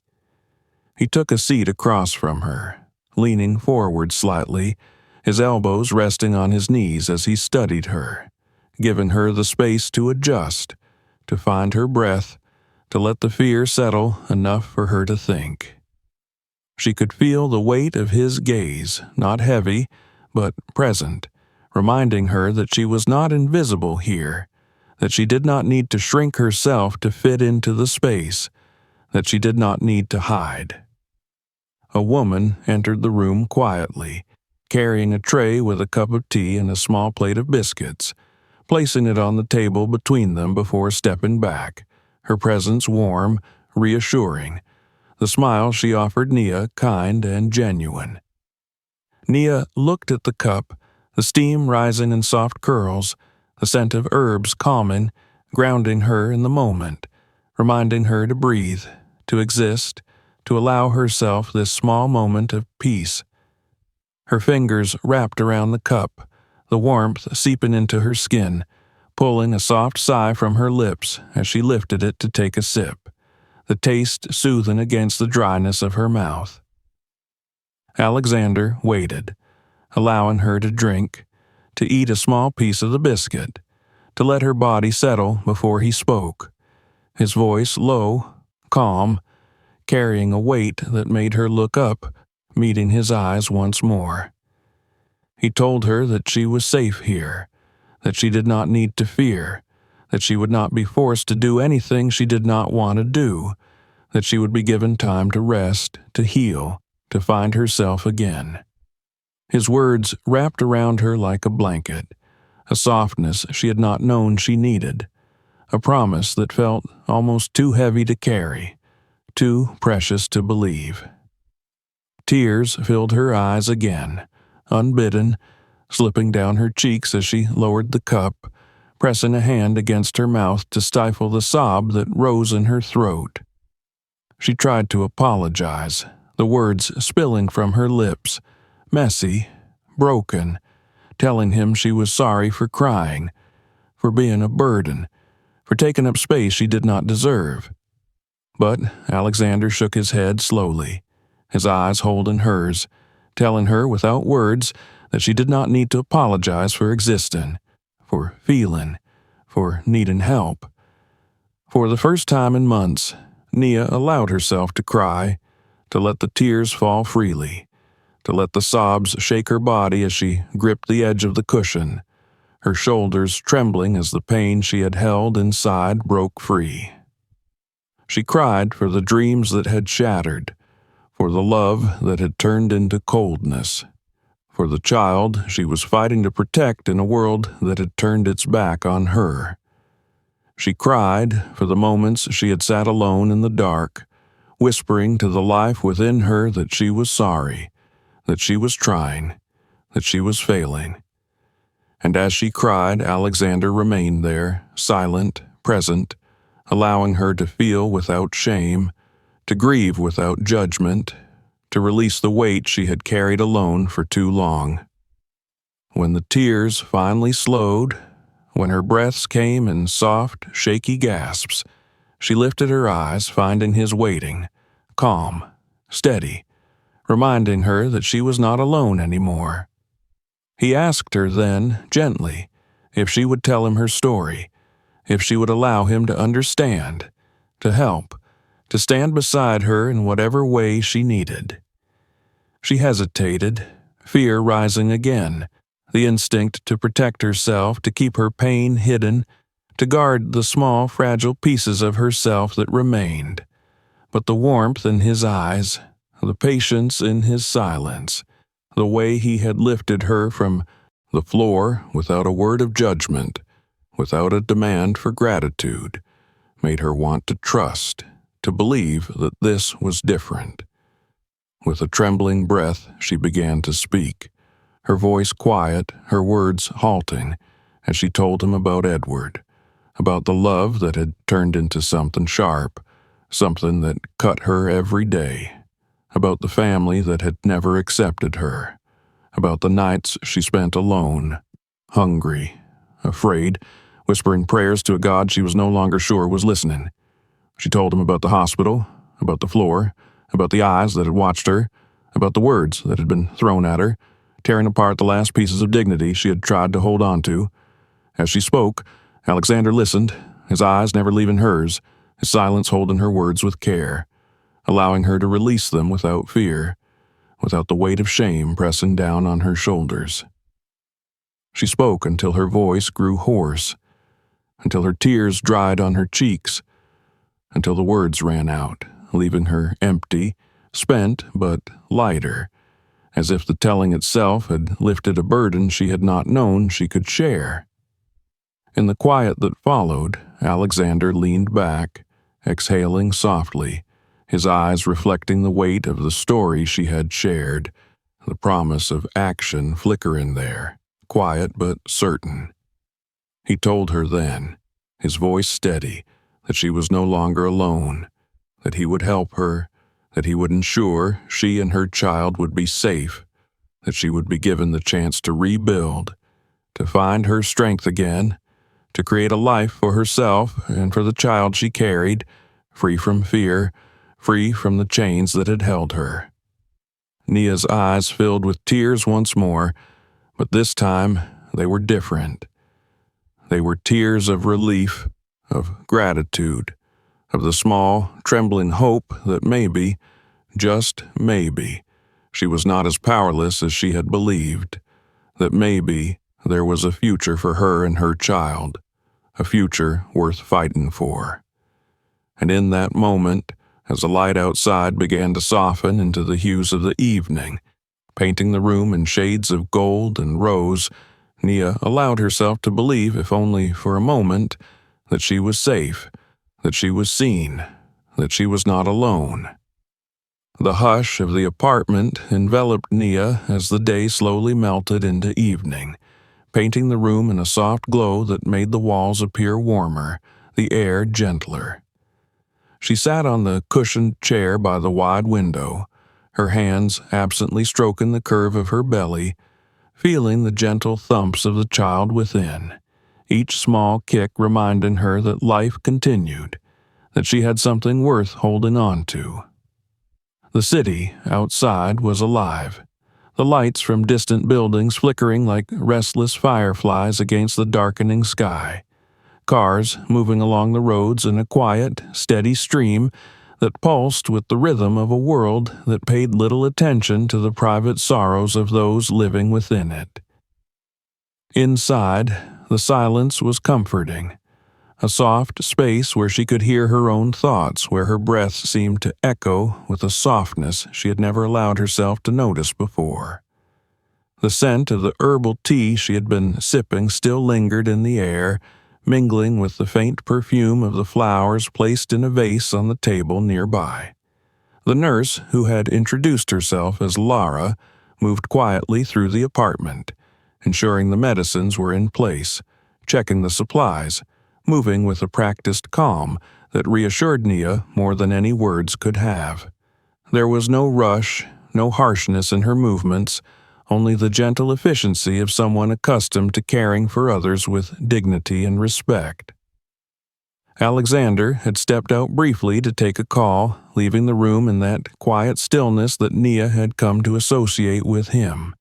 He took a seat across from her, leaning forward slightly, his elbows resting on his knees as he studied her, giving her the space to adjust, to find her breath, to let the fear settle enough for her to think. She could feel the weight of his gaze, not heavy, but present, reminding her that she was not invisible here, that she did not need to shrink herself to fit into the space, that she did not need to hide. A woman entered the room quietly, carrying a tray with a cup of tea and a small plate of biscuits, placing it on the table between them before stepping back, her presence warm, reassuring, the smile she offered Nia kind and genuine. Nia looked at the cup, the steam rising in soft curls, the scent of herbs calming, grounding her in the moment, reminding her to breathe, to exist, to allow herself this small moment of peace. Her fingers wrapped around the cup, the warmth seeping into her skin, pulling a soft sigh from her lips as she lifted it to take a sip, the taste soothing against the dryness of her mouth. Alexander waited, allowing her to drink, to eat a small piece of the biscuit, to let her body settle before he spoke, his voice low, calm, carrying a weight that made her look up, meeting his eyes once more. He told her that she was safe here, that she did not need to fear, that she would not be forced to do anything she did not want to do, that she would be given time to rest, to heal, to find herself again. His words wrapped around her like a blanket, a softness she had not known she needed, a promise that felt almost too heavy to carry, too precious to believe. Tears filled her eyes again, unbidden, slipping down her cheeks as she lowered the cup, pressing a hand against her mouth to stifle the sob that rose in her throat. She tried to apologize, the words spilling from her lips, messy, broken, telling him she was sorry for crying, for being a burden, for taking up space she did not deserve. But Alexander shook his head slowly, his eyes holding hers, telling her without words that she did not need to apologize for existing, for feeling, for needing help. For the first time in months, Nia allowed herself to cry, to let the tears fall freely, to let the sobs shake her body as she gripped the edge of the cushion, her shoulders trembling as the pain she had held inside broke free. She cried for the dreams that had shattered, for the love that had turned into coldness, for the child she was fighting to protect in a world that had turned its back on her. She cried for the moments she had sat alone in the dark, whispering to the life within her that she was sorry, that she was trying, that she was failing. And as she cried, Alexander remained there, silent, present, allowing her to feel without shame, to grieve without judgment, to release the weight she had carried alone for too long. When the tears finally slowed, when her breaths came in soft, shaky gasps, she lifted her eyes, finding his waiting, calm, steady, reminding her that she was not alone anymore. He asked her then, gently, if she would tell him her story, if she would allow him to understand, to help, to stand beside her in whatever way she needed. She hesitated, fear rising again, the instinct to protect herself, to keep her pain hidden, to guard the small, fragile pieces of herself that remained. But the warmth in his eyes, the patience in his silence, the way he had lifted her from the floor without a word of judgment, without a demand for gratitude, made her want to trust, to believe that this was different. With a trembling breath, she began to speak, her voice quiet, her words halting, as she told him about Edward, about the love that had turned into something sharp, something that cut her every day, about the family that had never accepted her, about the nights she spent alone, hungry, afraid, whispering prayers to a God she was no longer sure was listening. She told him about the hospital, about the floor, about the eyes that had watched her, about the words that had been thrown at her, tearing apart the last pieces of dignity she had tried to hold on to. As she spoke, Alexander listened, his eyes never leaving hers, his silence holding her words with care, allowing her to release them without fear, without the weight of shame pressing down on her shoulders. She spoke until her voice grew hoarse, until her tears dried on her cheeks, until the words ran out, leaving her empty, spent, but lighter, as if the telling itself had lifted a burden she had not known she could share. In the quiet that followed, Alexander leaned back, exhaling softly, his eyes reflecting the weight of the story she had shared, the promise of action flickering there, quiet but certain. He told her then, his voice steady, that she was no longer alone, that he would help her, that he would ensure she and her child would be safe, that she would be given the chance to rebuild, to find her strength again, to create a life for herself and for the child she carried, free from fear, free from the chains that had held her. Nia's eyes filled with tears once more, but this time they were different. They were tears of relief, of gratitude, of the small, trembling hope that maybe, just maybe, she was not as powerless as she had believed, that maybe there was a future for her and her child, a future worth fighting for. And in that moment, as the light outside began to soften into the hues of the evening, painting the room in shades of gold and rose, Nia allowed herself to believe, if only for a moment, that she was safe, that she was seen, that she was not alone. The hush of the apartment enveloped Nia as the day slowly melted into evening, painting the room in a soft glow that made the walls appear warmer, the air gentler. She sat on the cushioned chair by the wide window, her hands absently stroking the curve of her belly, feeling the gentle thumps of the child within, each small kick reminding her that life continued, that she had something worth holding on to. The city outside was alive, the lights from distant buildings flickering like restless fireflies against the darkening sky, cars moving along the roads in a quiet, steady stream that pulsed with the rhythm of a world that paid little attention to the private sorrows of those living within it. Inside, the silence was comforting, a soft space where she could hear her own thoughts, where her breath seemed to echo with a softness she had never allowed herself to notice before. The scent of the herbal tea she had been sipping still lingered in the air, mingling with the faint perfume of the flowers placed in a vase on the table nearby. The nurse, who had introduced herself as Lara, moved quietly through the apartment, ensuring the medicines were in place, checking the supplies, moving with a practiced calm that reassured Nia more than any words could have. There was no rush, no harshness in her movements, only the gentle efficiency of someone accustomed to caring for others with dignity and respect. Alexander had stepped out briefly to take a call, leaving the room in that quiet stillness that Nia had come to associate with him.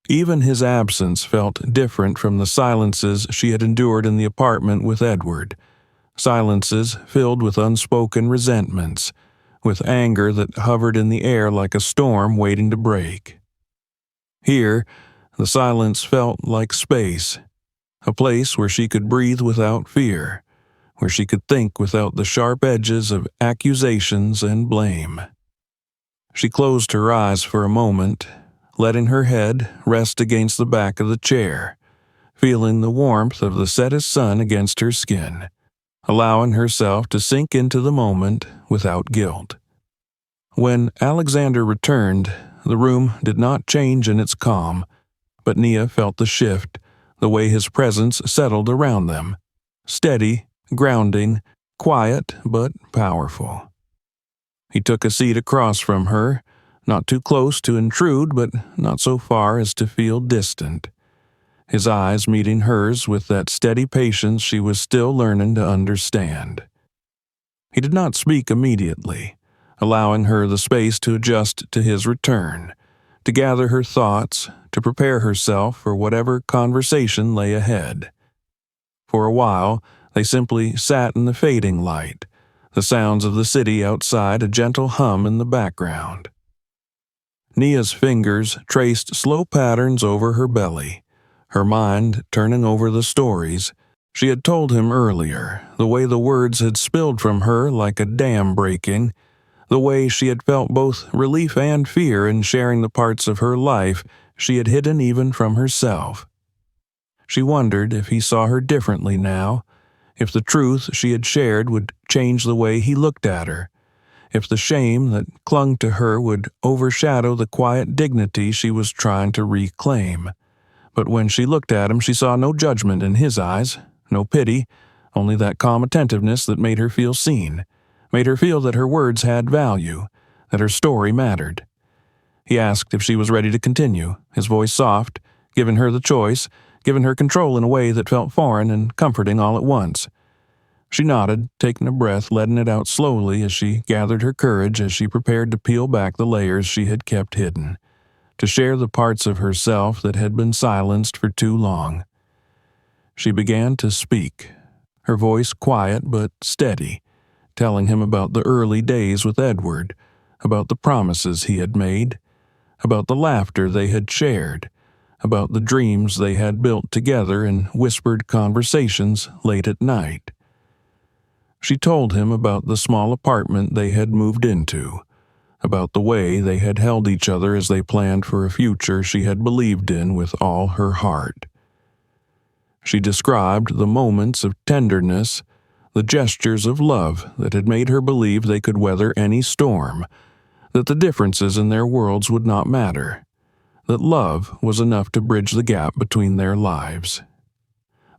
Even his absence felt different from the silences she had endured in the apartment with Edward, silences filled with unspoken resentments, with anger that hovered in the air like a storm waiting to break. Here, the silence felt like space, a place where she could breathe without fear, where she could think without the sharp edges of accusations and blame. She closed her eyes for a moment, letting her head rest against the back of the chair, feeling the warmth of the setting sun against her skin, allowing herself to sink into the moment without guilt. When Alexander returned, the room did not change in its calm, but Nia felt the shift, the way his presence settled around them, steady, grounding, quiet but powerful. He took a seat across from her, not too close to intrude, but not so far as to feel distant, his eyes meeting hers with that steady patience she was still learning to understand. He did not speak immediately, allowing her the space to adjust to his return, to gather her thoughts, to prepare herself for whatever conversation lay ahead. For a while, they simply sat in the fading light, the sounds of the city outside a gentle hum in the background. Nia's fingers traced slow patterns over her belly, her mind turning over the stories she had told him earlier, the way the words had spilled from her like a dam breaking, the way she had felt both relief and fear in sharing the parts of her life she had hidden even from herself. She wondered if he saw her differently now, if the truth she had shared would change the way he looked at her, if the shame that clung to her would overshadow the quiet dignity she was trying to reclaim. But when she looked at him, she saw no judgment in his eyes, no pity, only that calm attentiveness that made her feel seen, made her feel that her words had value, that her story mattered. He asked if she was ready to continue, his voice soft, giving her the choice, giving her control in a way that felt foreign and comforting all at once. She nodded, taking a breath, letting it out slowly as she gathered her courage as she prepared to peel back the layers she had kept hidden, to share the parts of herself that had been silenced for too long. She began to speak, her voice quiet but steady, telling him about the early days with Edward, about the promises he had made, about the laughter they had shared, about the dreams they had built together in whispered conversations late at night. She told him about the small apartment they had moved into, about the way they had held each other as they planned for a future she had believed in with all her heart. She described the moments of tenderness, the gestures of love that had made her believe they could weather any storm, that the differences in their worlds would not matter, that love was enough to bridge the gap between their lives.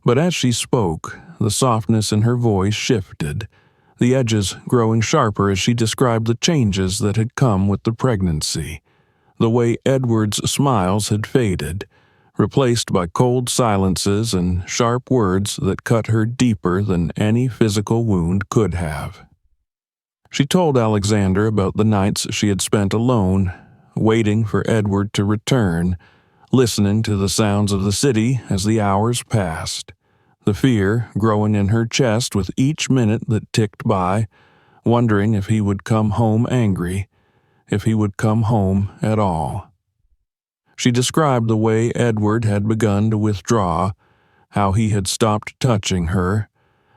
But as she spoke, the softness in her voice shifted, the edges growing sharper as she described the changes that had come with the pregnancy, the way Edward's smiles had faded, replaced by cold silences and sharp words that cut her deeper than any physical wound could have. She told Alexander about the nights she had spent alone, waiting for Edward to return, listening to the sounds of the city as the hours passed, the fear growing in her chest with each minute that ticked by, wondering if he would come home angry, if he would come home at all. She described the way Edward had begun to withdraw, how he had stopped touching her,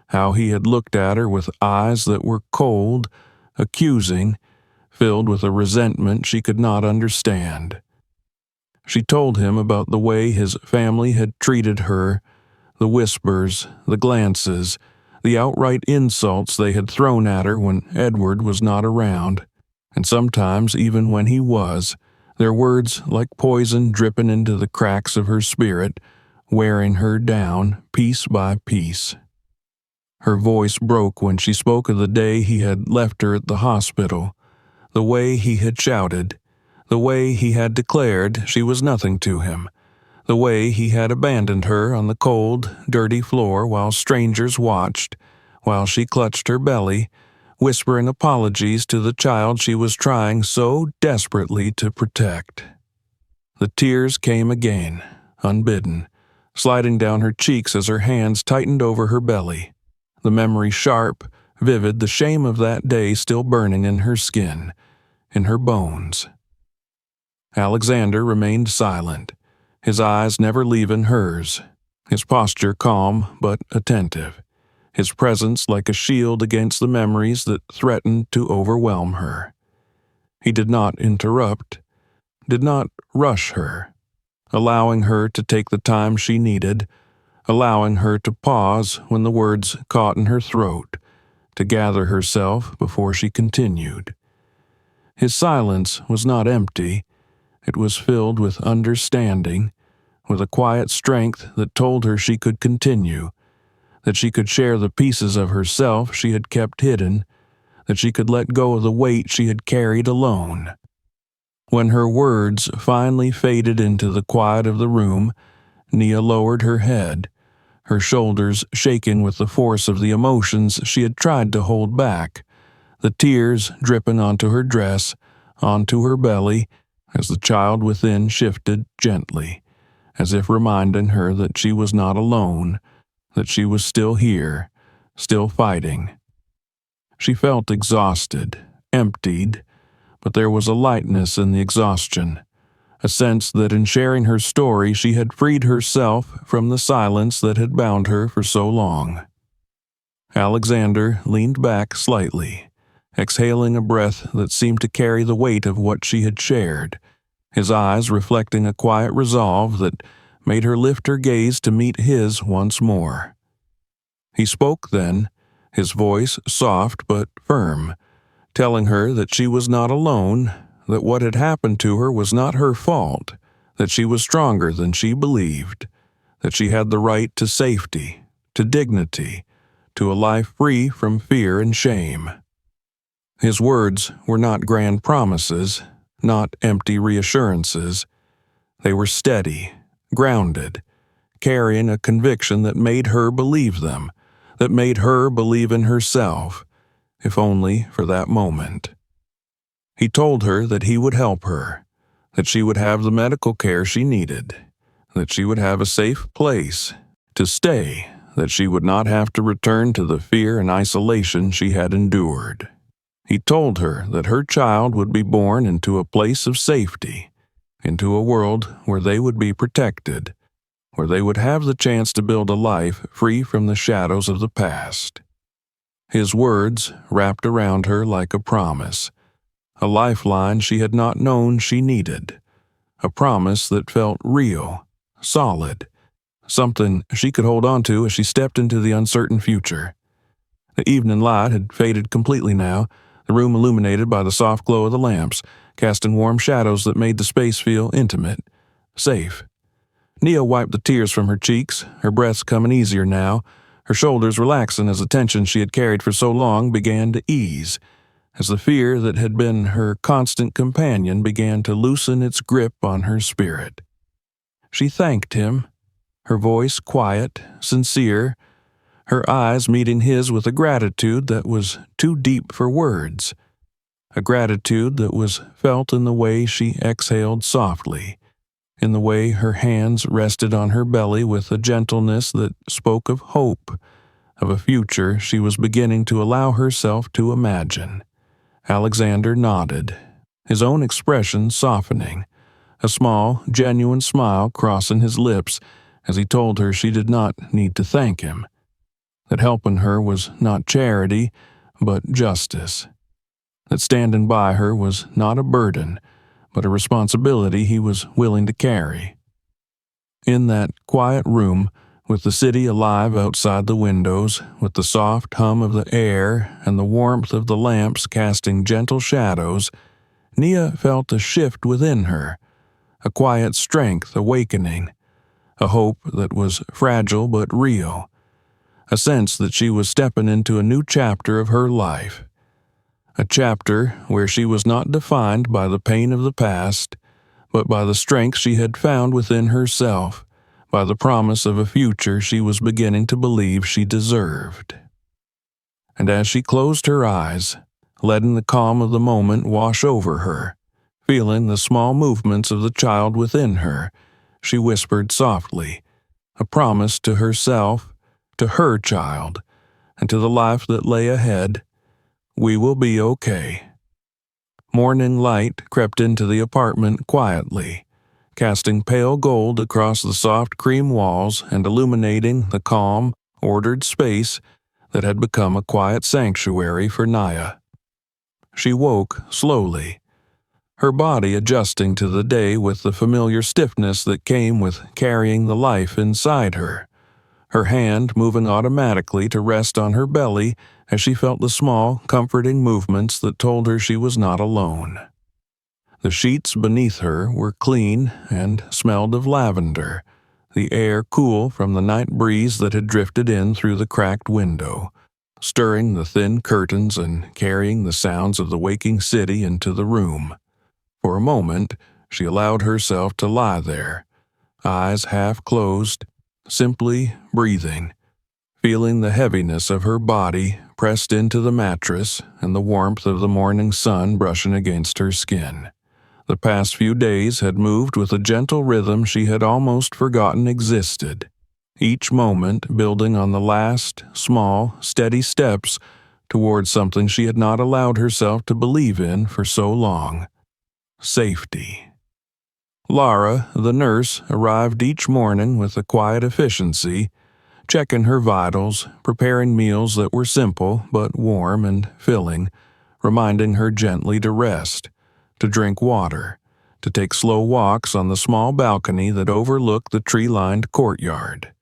how he had looked at her with eyes that were cold, accusing, filled with a resentment she could not understand. She told him about the way his family had treated her, the whispers, the glances, the outright insults they had thrown at her when Edward was not around, and sometimes even when he was, their words like poison dripping into the cracks of her spirit, wearing her down piece by piece. Her voice broke when she spoke of the day he had left her at the hospital, the way he had shouted, the way he had declared she was nothing to him, the way he had abandoned her on the cold, dirty floor while strangers watched, while she clutched her belly, whispering apologies to the child she was trying so desperately to protect. The tears came again, unbidden, sliding down her cheeks as her hands tightened over her belly, the memory sharp, vivid, the shame of that day still burning in her skin, in her bones. Alexander remained silent, his eyes never leaving hers, his posture calm but attentive, his presence like a shield against the memories that threatened to overwhelm her. He did not interrupt, did not rush her, allowing her to take the time she needed, allowing her to pause when the words caught in her throat, to gather herself before she continued. His silence was not empty, it was filled with understanding, with a quiet strength that told her she could continue, that she could share the pieces of herself she had kept hidden, that she could let go of the weight she had carried alone. When her words finally faded into the quiet of the room, Nia lowered her head, her shoulders shaking with the force of the emotions she had tried to hold back, the tears dripping onto her dress, onto her belly, as the child within shifted gently, as if reminding her that she was not alone, that she was still here, still fighting. She felt exhausted, emptied, but there was a lightness in the exhaustion, a sense that in sharing her story she had freed herself from the silence that had bound her for so long. Alexander leaned back slightly, exhaling a breath that seemed to carry the weight of what she had shared, his eyes reflecting a quiet resolve that made her lift her gaze to meet his once more. He spoke then, his voice soft but firm, telling her that she was not alone, that what had happened to her was not her fault, that she was stronger than she believed, that she had the right to safety, to dignity, to a life free from fear and shame. His words were not grand promises, not empty reassurances. They were steady, grounded, carrying a conviction that made her believe them, that made her believe in herself, if only for that moment. He told her that he would help her, that she would have the medical care she needed, that she would have a safe place to stay, that she would not have to return to the fear and isolation she had endured. He told her that her child would be born into a place of safety, into a world where they would be protected, where they would have the chance to build a life free from the shadows of the past. His words wrapped around her like a promise, a lifeline she had not known she needed, a promise that felt real, solid, something she could hold on to as she stepped into the uncertain future. The evening light had faded completely now, the room illuminated by the soft glow of the lamps, casting warm shadows that made the space feel intimate, safe. Nia wiped the tears from her cheeks, her breaths coming easier now, her shoulders relaxing as the tension she had carried for so long began to ease, as the fear that had been her constant companion began to loosen its grip on her spirit. She thanked him, her voice quiet, sincere, her eyes meeting his with a gratitude that was too deep for words, a gratitude that was felt in the way she exhaled softly, in the way her hands rested on her belly with a gentleness that spoke of hope, of a future she was beginning to allow herself to imagine. Alexander nodded, his own expression softening, a small, genuine smile crossing his lips as he told her she did not need to thank him, that helping her was not charity, but justice, that standing by her was not a burden, but a responsibility he was willing to carry. In that quiet room, with the city alive outside the windows, with the soft hum of the air and the warmth of the lamps casting gentle shadows, Nia felt a shift within her, a quiet strength awakening, a hope that was fragile but real, a sense that she was stepping into a new chapter of her life, a chapter where she was not defined by the pain of the past, but by the strength she had found within herself, by the promise of a future she was beginning to believe she deserved. And as she closed her eyes, letting the calm of the moment wash over her, feeling the small movements of the child within her, she whispered softly, a promise to herself, to her child, and to the life that lay ahead, "We will be okay." Morning light crept into the apartment quietly, casting pale gold across the soft cream walls and illuminating the calm, ordered space that had become a quiet sanctuary for Nia. She woke slowly, her body adjusting to the day with the familiar stiffness that came with carrying the life inside her, her hand moving automatically to rest on her belly as she felt the small, comforting movements that told her she was not alone. The sheets beneath her were clean and smelled of lavender, the air cool from the night breeze that had drifted in through the cracked window, stirring the thin curtains and carrying the sounds of the waking city into the room. For a moment, she allowed herself to lie there, eyes half closed, simply breathing, feeling the heaviness of her body pressed into the mattress and the warmth of the morning sun brushing against her skin. The past few days had moved with a gentle rhythm she had almost forgotten existed, each moment building on the last, small, steady steps towards something she had not allowed herself to believe in for so long: safety. Lara, the nurse, arrived each morning with a quiet efficiency, checking her vitals, preparing meals that were simple but warm and filling, reminding her gently to rest, to drink water, to take slow walks on the small balcony that overlooked the tree-lined courtyard.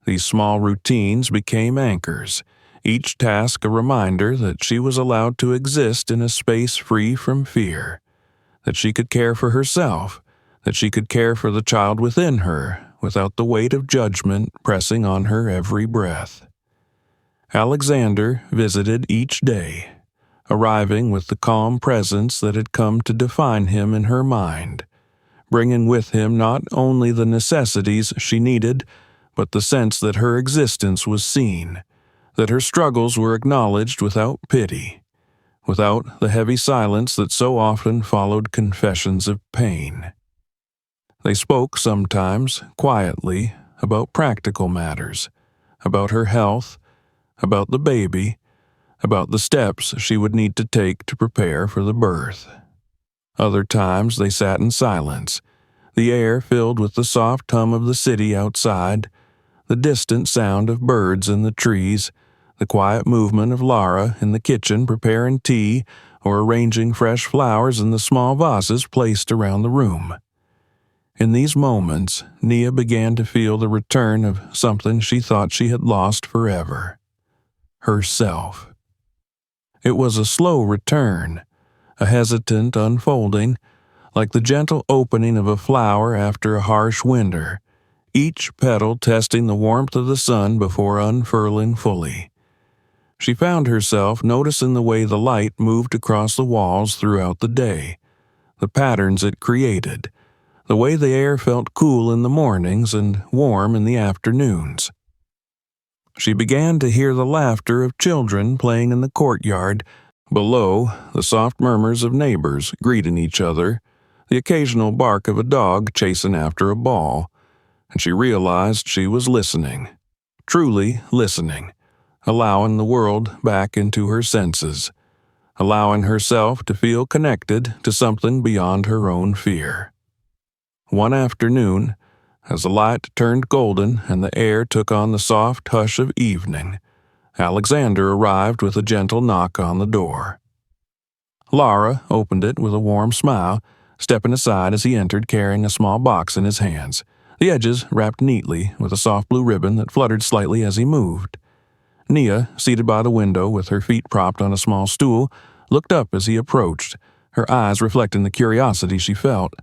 These small routines became anchors, each task a reminder that she was allowed to exist in a space free from fear, that she could care for herself, that she could care for the child within her without the weight of judgment pressing on her every breath. Alexander visited each day, arriving with the calm presence that had come to define him in her mind, bringing with him not only the necessities she needed, but the sense that her existence was seen, that her struggles were acknowledged without pity, without the heavy silence that so often followed confessions of pain. They spoke sometimes, quietly, about practical matters, about her health, about the baby, about the steps she would need to take to prepare for the birth. Other times they sat in silence, the air filled with the soft hum of the city outside, the distant sound of birds in the trees, the quiet movement of Lara in the kitchen preparing tea or arranging fresh flowers in the small vases placed around the room. In these moments, Nia began to feel the return of something she thought she had lost forever: herself. It was a slow return, a hesitant unfolding, like the gentle opening of a flower after a harsh winter, each petal testing the warmth of the sun before unfurling fully. She found herself noticing the way the light moved across the walls throughout the day, the patterns it created, the way the air felt cool in the mornings and warm in the afternoons. She began to hear the laughter of children playing in the courtyard, below the soft murmurs of neighbors greeting each other, the occasional bark of a dog chasing after a ball, and she realized she was listening, truly listening, allowing the world back into her senses, allowing herself to feel connected to something beyond her own fear. One afternoon, as the light turned golden and the air took on the soft hush of evening, Alexander arrived with a gentle knock on the door. Lara opened it with a warm smile, stepping aside as he entered carrying a small box in his hands, the edges wrapped neatly with a soft blue ribbon that fluttered slightly as he moved. Nia, seated by the window with her feet propped on a small stool, looked up as he approached, her eyes reflecting the curiosity she felt,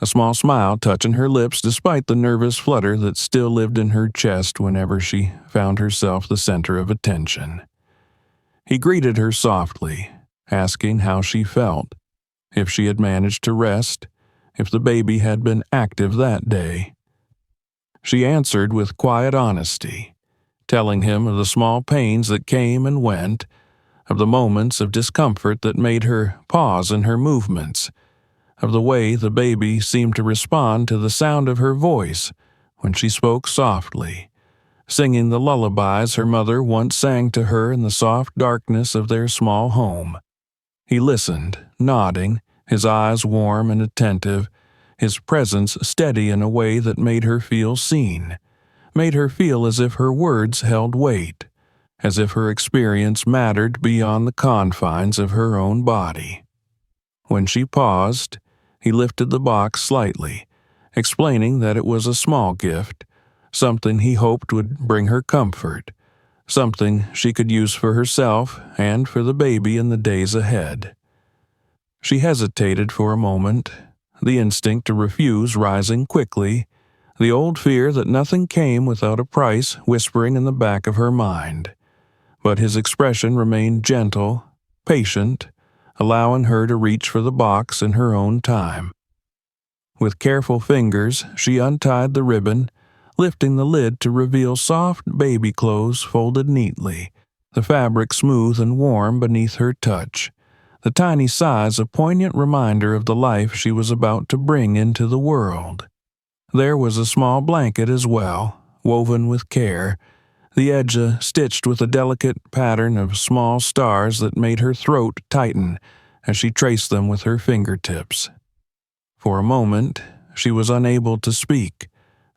a small smile touching her lips despite the nervous flutter that still lived in her chest whenever she found herself the center of attention. He greeted her softly, asking how she felt, if she had managed to rest, if the baby had been active that day. She answered with quiet honesty, telling him of the small pains that came and went, of the moments of discomfort that made her pause in her movements, of the way the baby seemed to respond to the sound of her voice when she spoke softly, singing the lullabies her mother once sang to her in the soft darkness of their small home. He listened, nodding, his eyes warm and attentive, his presence steady in a way that made her feel seen, made her feel as if her words held weight, as if her experience mattered beyond the confines of her own body. When she paused, he lifted the box slightly, explaining that it was a small gift, something he hoped would bring her comfort, something she could use for herself and for the baby in the days ahead. She hesitated for a moment, the instinct to refuse rising quickly, the old fear that nothing came without a price whispering in the back of her mind. But his expression remained gentle, patient, allowing her to reach for the box in her own time. With careful fingers, she untied the ribbon, lifting the lid to reveal soft baby clothes folded neatly, the fabric smooth and warm beneath her touch, the tiny size a poignant reminder of the life she was about to bring into the world. There was a small blanket as well, woven with care, the edge stitched with a delicate pattern of small stars that made her throat tighten as she traced them with her fingertips. For a moment, she was unable to speak,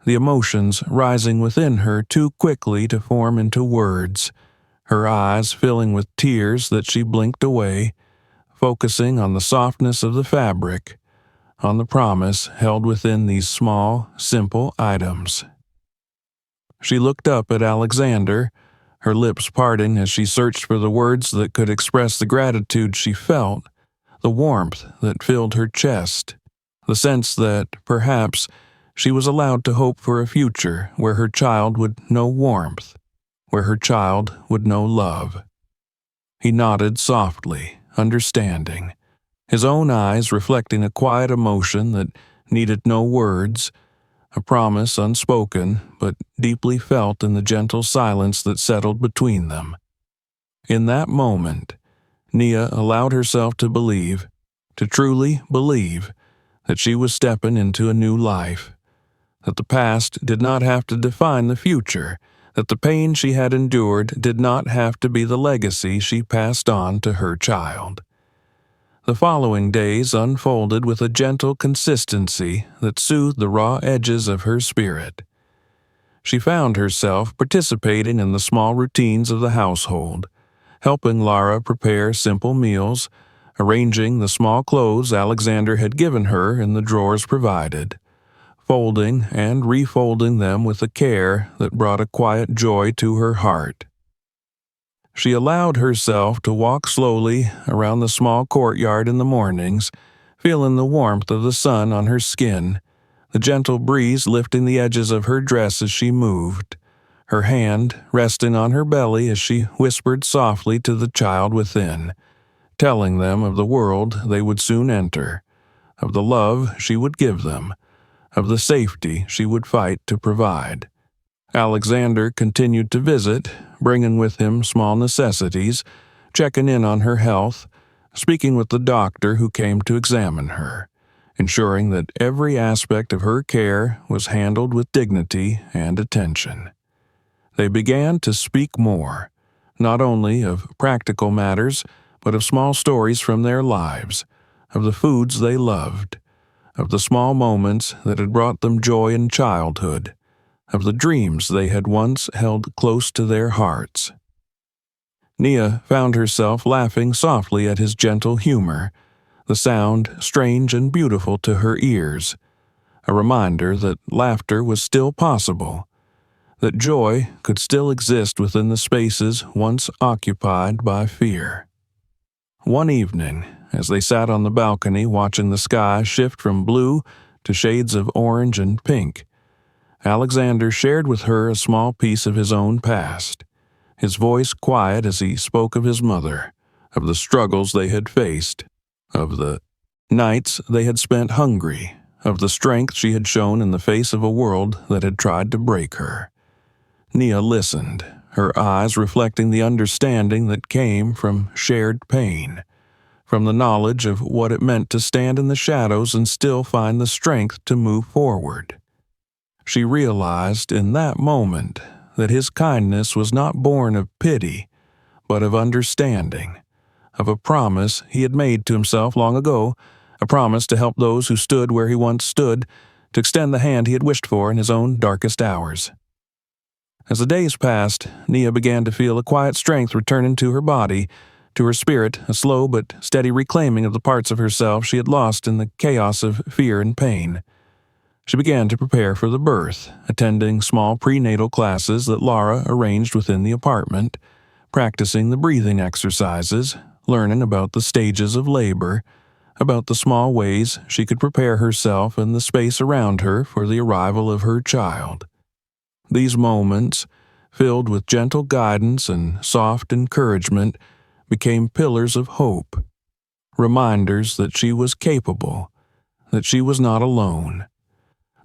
the emotions rising within her too quickly to form into words, her eyes filling with tears that she blinked away, focusing on the softness of the fabric, on the promise held within these small, simple items. She looked up at Alexander, her lips parting as she searched for the words that could express the gratitude she felt, the warmth that filled her chest, the sense that, perhaps, she was allowed to hope for a future where her child would know warmth, where her child would know love. He nodded softly, understanding, his own eyes reflecting a quiet emotion that needed no words, a promise unspoken but deeply felt in the gentle silence that settled between them. In that moment, Nia allowed herself to believe, to truly believe, that she was stepping into a new life, that the past did not have to define the future, that the pain she had endured did not have to be the legacy she passed on to her child. The following days unfolded with a gentle consistency that soothed the raw edges of her spirit. She found herself participating in the small routines of the household, helping Lara prepare simple meals, arranging the small clothes Alexander had given her in the drawers provided, folding and refolding them with a care that brought a quiet joy to her heart. She allowed herself to walk slowly around the small courtyard in the mornings, feeling the warmth of the sun on her skin, the gentle breeze lifting the edges of her dress as she moved, her hand resting on her belly as she whispered softly to the child within, telling them of the world they would soon enter, of the love she would give them, of the safety she would fight to provide. Alexander continued to visit, bringing with him small necessities, checking in on her health, speaking with the doctor who came to examine her, ensuring that every aspect of her care was handled with dignity and attention. They began to speak more, not only of practical matters, but of small stories from their lives, of the foods they loved, of the small moments that had brought them joy in childhood, of the dreams they had once held close to their hearts. Nia found herself laughing softly at his gentle humor, the sound strange and beautiful to her ears, a reminder that laughter was still possible, that joy could still exist within the spaces once occupied by fear. One evening, as they sat on the balcony watching the sky shift from blue to shades of orange and pink, Alexander shared with her a small piece of his own past, his voice quiet as he spoke of his mother, of the struggles they had faced, of the nights they had spent hungry, of the strength she had shown in the face of a world that had tried to break her. Nia listened, her eyes reflecting the understanding that came from shared pain, from the knowledge of what it meant to stand in the shadows and still find the strength to move forward. She realized in that moment that his kindness was not born of pity, but of understanding, of a promise he had made to himself long ago, a promise to help those who stood where he once stood, to extend the hand he had wished for in his own darkest hours. As the days passed, Nia began to feel a quiet strength returning to her body, to her spirit, a slow but steady reclaiming of the parts of herself she had lost in the chaos of fear and pain. She began to prepare for the birth, attending small prenatal classes that Lara arranged within the apartment, practicing the breathing exercises, learning about the stages of labor, about the small ways she could prepare herself and the space around her for the arrival of her child. These moments, filled with gentle guidance and soft encouragement, became pillars of hope, reminders that she was capable, that she was not alone,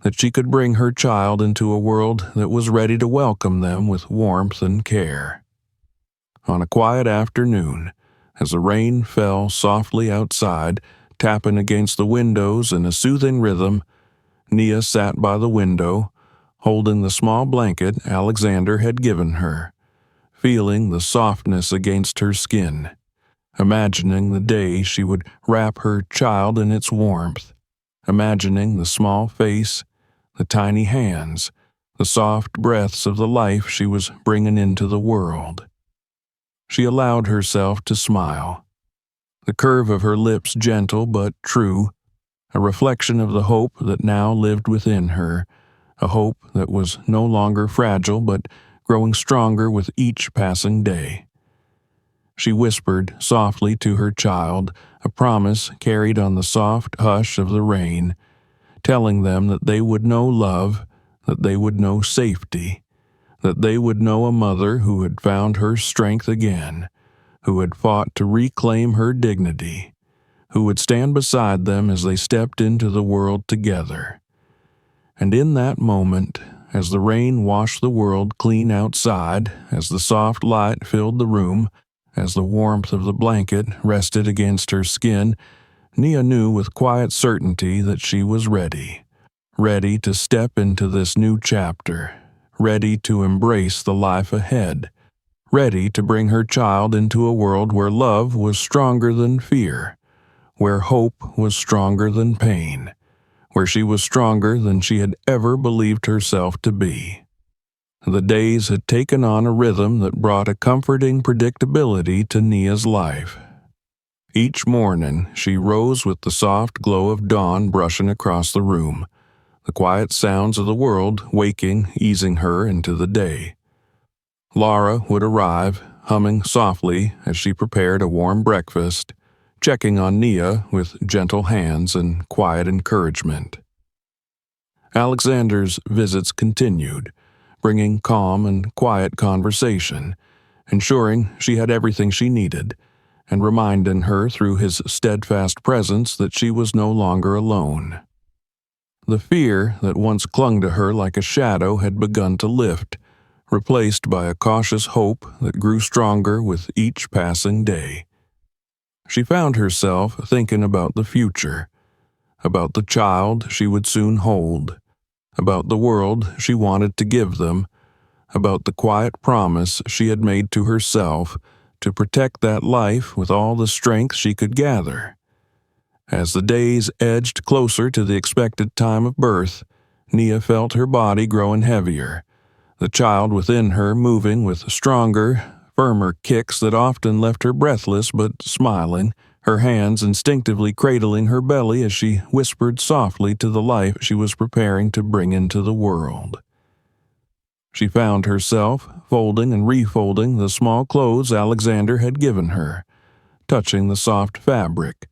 that she could bring her child into a world that was ready to welcome them with warmth and care. On a quiet afternoon, as the rain fell softly outside, tapping against the windows in a soothing rhythm, Nia sat by the window, holding the small blanket Alexander had given her, feeling the softness against her skin, imagining the day she would wrap her child in its warmth, imagining the small face, the tiny hands, the soft breaths of the life she was bringing into the world. She allowed herself to smile, the curve of her lips gentle but true, a reflection of the hope that now lived within her, a hope that was no longer fragile but growing stronger with each passing day. She whispered softly to her child, a promise carried on the soft hush of the rain, telling them that they would know love, that they would know safety, that they would know a mother who had found her strength again, who had fought to reclaim her dignity, who would stand beside them as they stepped into the world together. And in that moment, as the rain washed the world clean outside, as the soft light filled the room, as the warmth of the blanket rested against her skin, Nia knew with quiet certainty that she was ready. Ready to step into this new chapter, ready to embrace the life ahead, ready to bring her child into a world where love was stronger than fear, where hope was stronger than pain, where she was stronger than she had ever believed herself to be. The days had taken on a rhythm that brought a comforting predictability to Nia's life. Each morning, she rose with the soft glow of dawn brushing across the room, the quiet sounds of the world waking, easing her into the day. Laura would arrive, humming softly as she prepared a warm breakfast, checking on Nia with gentle hands and quiet encouragement. Alexander's visits continued, bringing calm and quiet conversation, ensuring she had everything she needed, and reminding her through his steadfast presence that she was no longer alone. The fear that once clung to her like a shadow had begun to lift, replaced by a cautious hope that grew stronger with each passing day. She found herself thinking about the future, about the child she would soon hold, about the world she wanted to give them, about the quiet promise she had made to herself to protect that life with all the strength she could gather. As the days edged closer to the expected time of birth, Nia felt her body growing heavier, the child within her moving with stronger, firmer kicks that often left her breathless but smiling, her hands instinctively cradling her belly as she whispered softly to the life she was preparing to bring into the world. She found herself folding and refolding the small clothes Alexander had given her, touching the soft fabric,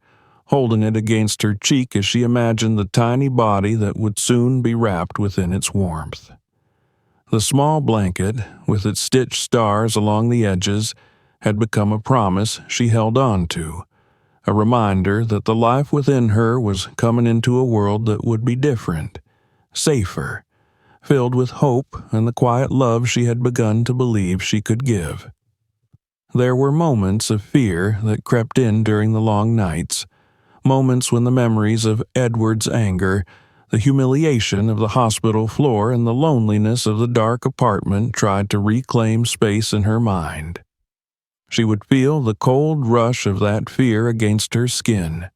holding it against her cheek as she imagined the tiny body that would soon be wrapped within its warmth. The small blanket, with its stitched stars along the edges, had become a promise she held on to, a reminder that the life within her was coming into a world that would be different, safer, filled with hope and the quiet love she had begun to believe she could give. There were moments of fear that crept in during the long nights, moments when the memories of Edward's anger, the humiliation of the hospital floor, and the loneliness of the dark apartment tried to reclaim space in her mind. She would feel the cold rush of that fear against her skin,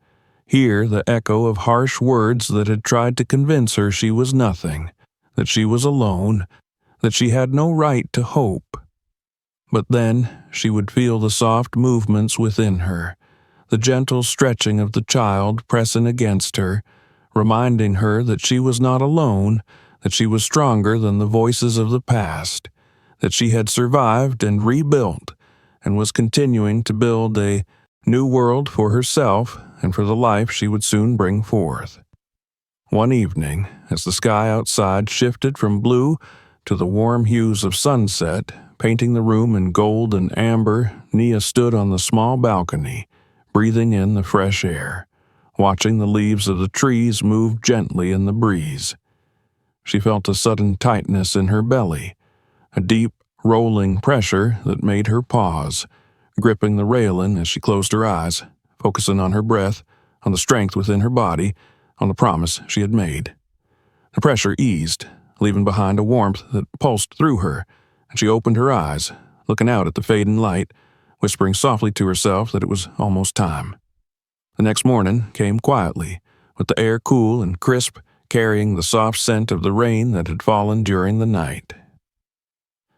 hear the echo of harsh words that had tried to convince her she was nothing, that she was alone, that she had no right to hope. But then she would feel the soft movements within her, the gentle stretching of the child pressing against her, reminding her that she was not alone, that she was stronger than the voices of the past, that she had survived and rebuilt, and was continuing to build a new world for herself and for the life she would soon bring forth. One evening, as the sky outside shifted from blue to the warm hues of sunset, painting the room in gold and amber, Nia stood on the small balcony, breathing in the fresh air, watching the leaves of the trees move gently in the breeze. She felt a sudden tightness in her belly, a deep, rolling pressure that made her pause, gripping the railing as she closed her eyes, focusing on her breath, on the strength within her body, on the promise she had made. The pressure eased, leaving behind a warmth that pulsed through her, and she opened her eyes, looking out at the fading light, whispering softly to herself that it was almost time. The next morning came quietly, with the air cool and crisp, carrying the soft scent of the rain that had fallen during the night.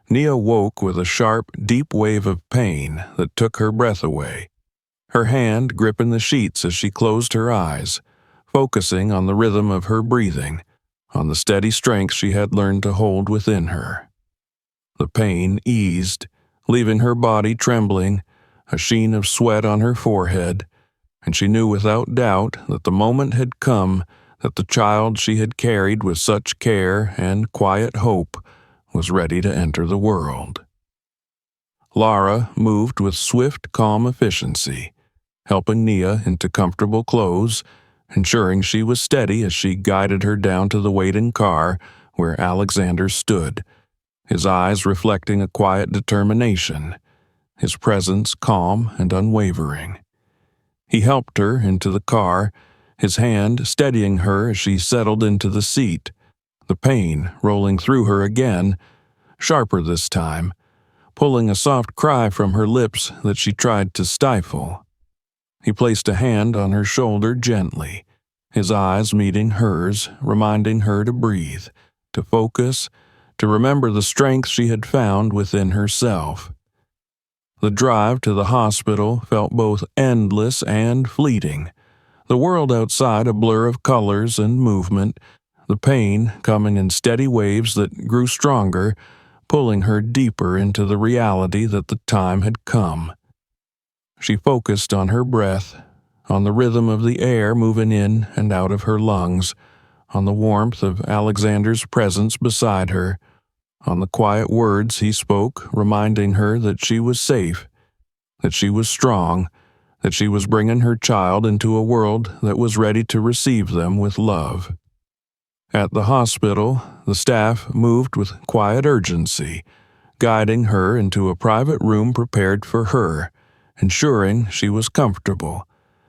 Nia woke with a sharp, deep wave of pain that took her breath away, her hand gripping the sheets as she closed her eyes, focusing on the rhythm of her breathing, on the steady strength she had learned to hold within her. The pain eased, leaving her body trembling, a sheen of sweat on her forehead, and she knew without doubt that the moment had come that the child she had carried with such care and quiet hope was ready to enter the world. Lara moved with swift, calm efficiency, helping Nia into comfortable clothes, ensuring she was steady as she guided her down to the waiting car where Alexander stood, his eyes reflecting a quiet determination, his presence calm and unwavering. He helped her into the car, his hand steadying her as she settled into the seat, the pain rolling through her again, sharper this time, pulling a soft cry from her lips that she tried to stifle. He placed a hand on her shoulder gently, his eyes meeting hers, reminding her to breathe, to focus, to remember the strength she had found within herself. The drive to the hospital felt both endless and fleeting, the world outside a blur of colors and movement, the pain coming in steady waves that grew stronger, pulling her deeper into the reality that the time had come. She focused on her breath, on the rhythm of the air moving in and out of her lungs, on the warmth of Alexander's presence beside her, on the quiet words he spoke, reminding her that she was safe, that she was strong, that she was bringing her child into a world that was ready to receive them with love. At the hospital, the staff moved with quiet urgency, guiding her into a private room prepared for her, ensuring she was comfortable,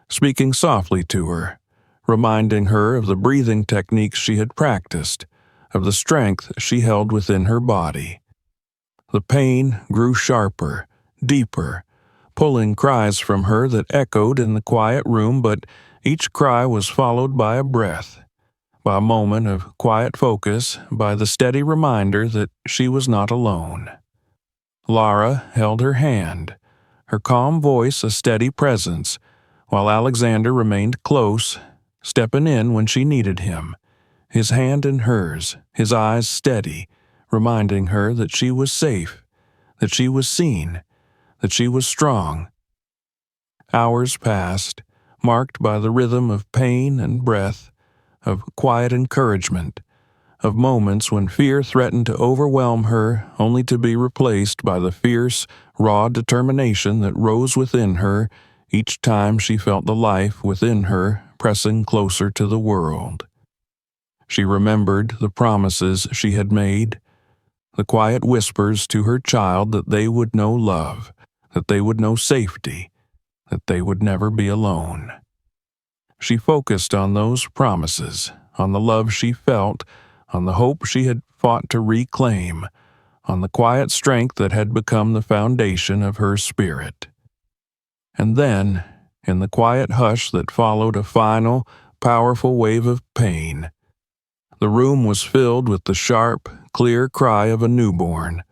speaking softly to her, reminding her of the breathing techniques she had practiced, of the strength she held within her body. The pain grew sharper, deeper, pulling cries from her that echoed in the quiet room, but each cry was followed by a breath, by a moment of quiet focus, by the steady reminder that she was not alone. Lara held her hand, her calm voice a steady presence, while Alexander remained close, stepping in when she needed him, his hand in hers, his eyes steady, reminding her that she was safe, that she was seen, that she was strong. Hours passed, marked by the rhythm of pain and breath, of quiet encouragement, of moments when fear threatened to overwhelm her only to be replaced by the fierce, raw determination that rose within her each time she felt the life within her pressing closer to the world. She remembered the promises she had made, the quiet whispers to her child that they would know love, that they would know safety, that they would never be alone. She focused on those promises, on the love she felt, on the hope she had fought to reclaim, on the quiet strength that had become the foundation of her spirit. And then, in the quiet hush that followed a final, powerful wave of pain, the room was filled with the sharp, clear cry of a newborn,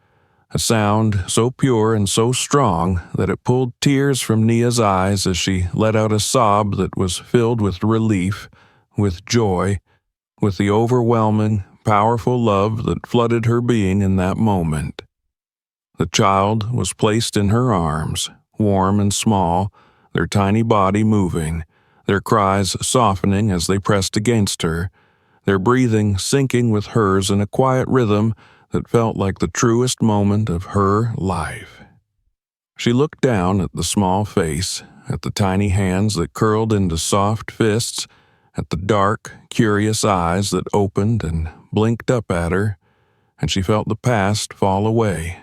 a sound so pure and so strong that it pulled tears from Nia's eyes as she let out a sob that was filled with relief, with joy, with the overwhelming, powerful love that flooded her being in that moment. The child was placed in her arms, warm and small, their tiny body moving, their cries softening as they pressed against her, their breathing syncing with hers in a quiet rhythm that felt like the truest moment of her life. She looked down at the small face, at the tiny hands that curled into soft fists, at the dark, curious eyes that opened and blinked up at her, and she felt the past fall away,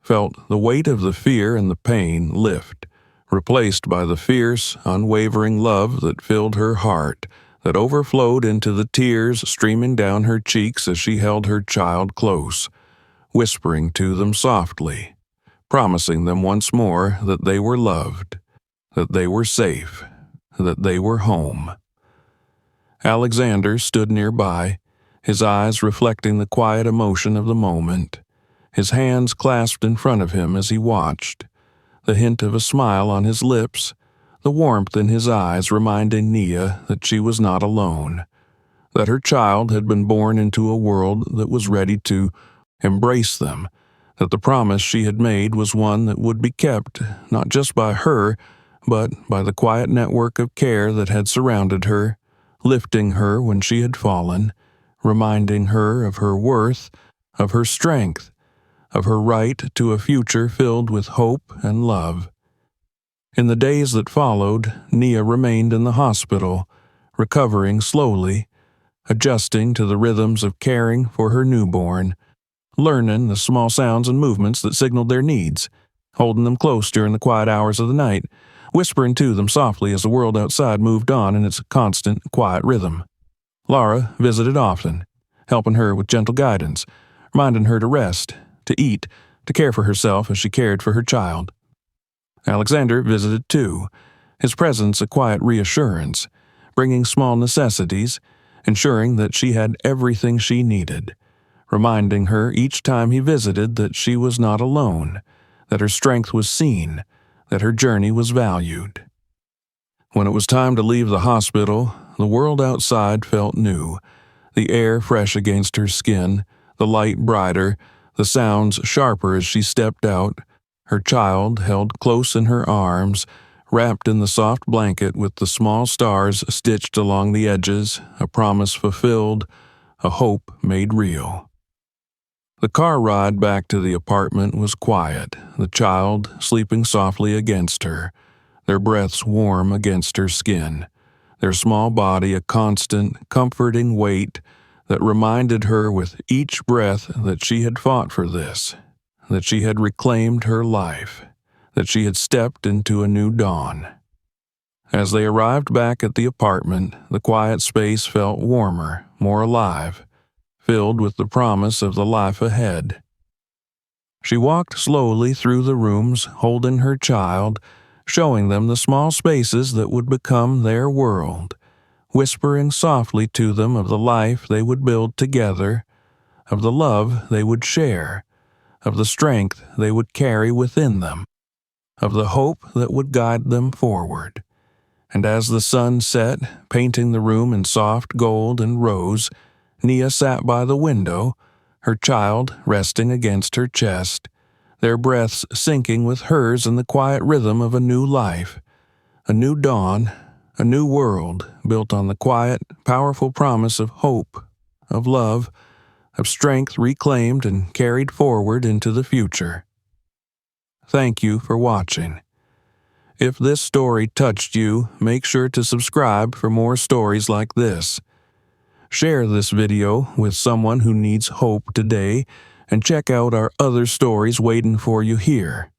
felt the weight of the fear and the pain lift, replaced by the fierce, unwavering love that filled her heart, that overflowed into the tears streaming down her cheeks as she held her child close, whispering to them softly, promising them once more that they were loved, that they were safe, that they were home. Alexander stood nearby, his eyes reflecting the quiet emotion of the moment, his hands clasped in front of him as he watched, the hint of a smile on his lips, the warmth in his eyes reminding Nia that she was not alone, that her child had been born into a world that was ready to embrace them, that the promise she had made was one that would be kept not just by her, but by the quiet network of care that had surrounded her, lifting her when she had fallen, reminding her of her worth, of her strength, of her right to a future filled with hope and love. In the days that followed, Nia remained in the hospital, recovering slowly, adjusting to the rhythms of caring for her newborn, learning the small sounds and movements that signaled their needs, holding them close during the quiet hours of the night, whispering to them softly as the world outside moved on in its constant, quiet rhythm. Laura visited often, helping her with gentle guidance, reminding her to rest, to eat, to care for herself as she cared for her child. Alexander visited too, his presence a quiet reassurance, bringing small necessities, ensuring that she had everything she needed, reminding her each time he visited that she was not alone, that her strength was seen, that her journey was valued. When it was time to leave the hospital, the world outside felt new, the air fresh against her skin, the light brighter, the sounds sharper as she stepped out, her child held close in her arms, wrapped in the soft blanket with the small stars stitched along the edges, a promise fulfilled, a hope made real. The car ride back to the apartment was quiet, the child sleeping softly against her, their breaths warm against her skin, their small body a constant, comforting weight that reminded her with each breath that she had fought for this, that she had reclaimed her life, that she had stepped into a new dawn. As they arrived back at the apartment, the quiet space felt warmer, more alive, filled with the promise of the life ahead. She walked slowly through the rooms, holding her child, showing them the small spaces that would become their world, whispering softly to them of the life they would build together, of the love they would share, of the strength they would carry within them, of the hope that would guide them forward. And as the sun set, painting the room in soft gold and rose, Nia sat by the window, her child resting against her chest, their breaths syncing with hers in the quiet rhythm of a new life, a new dawn, a new world built on the quiet, powerful promise of hope, of love, of strength reclaimed and carried forward into the future. Thank you for watching. If this story touched you, make sure to subscribe for more stories like this. Share this video with someone who needs hope today, and check out our other stories waiting for you here.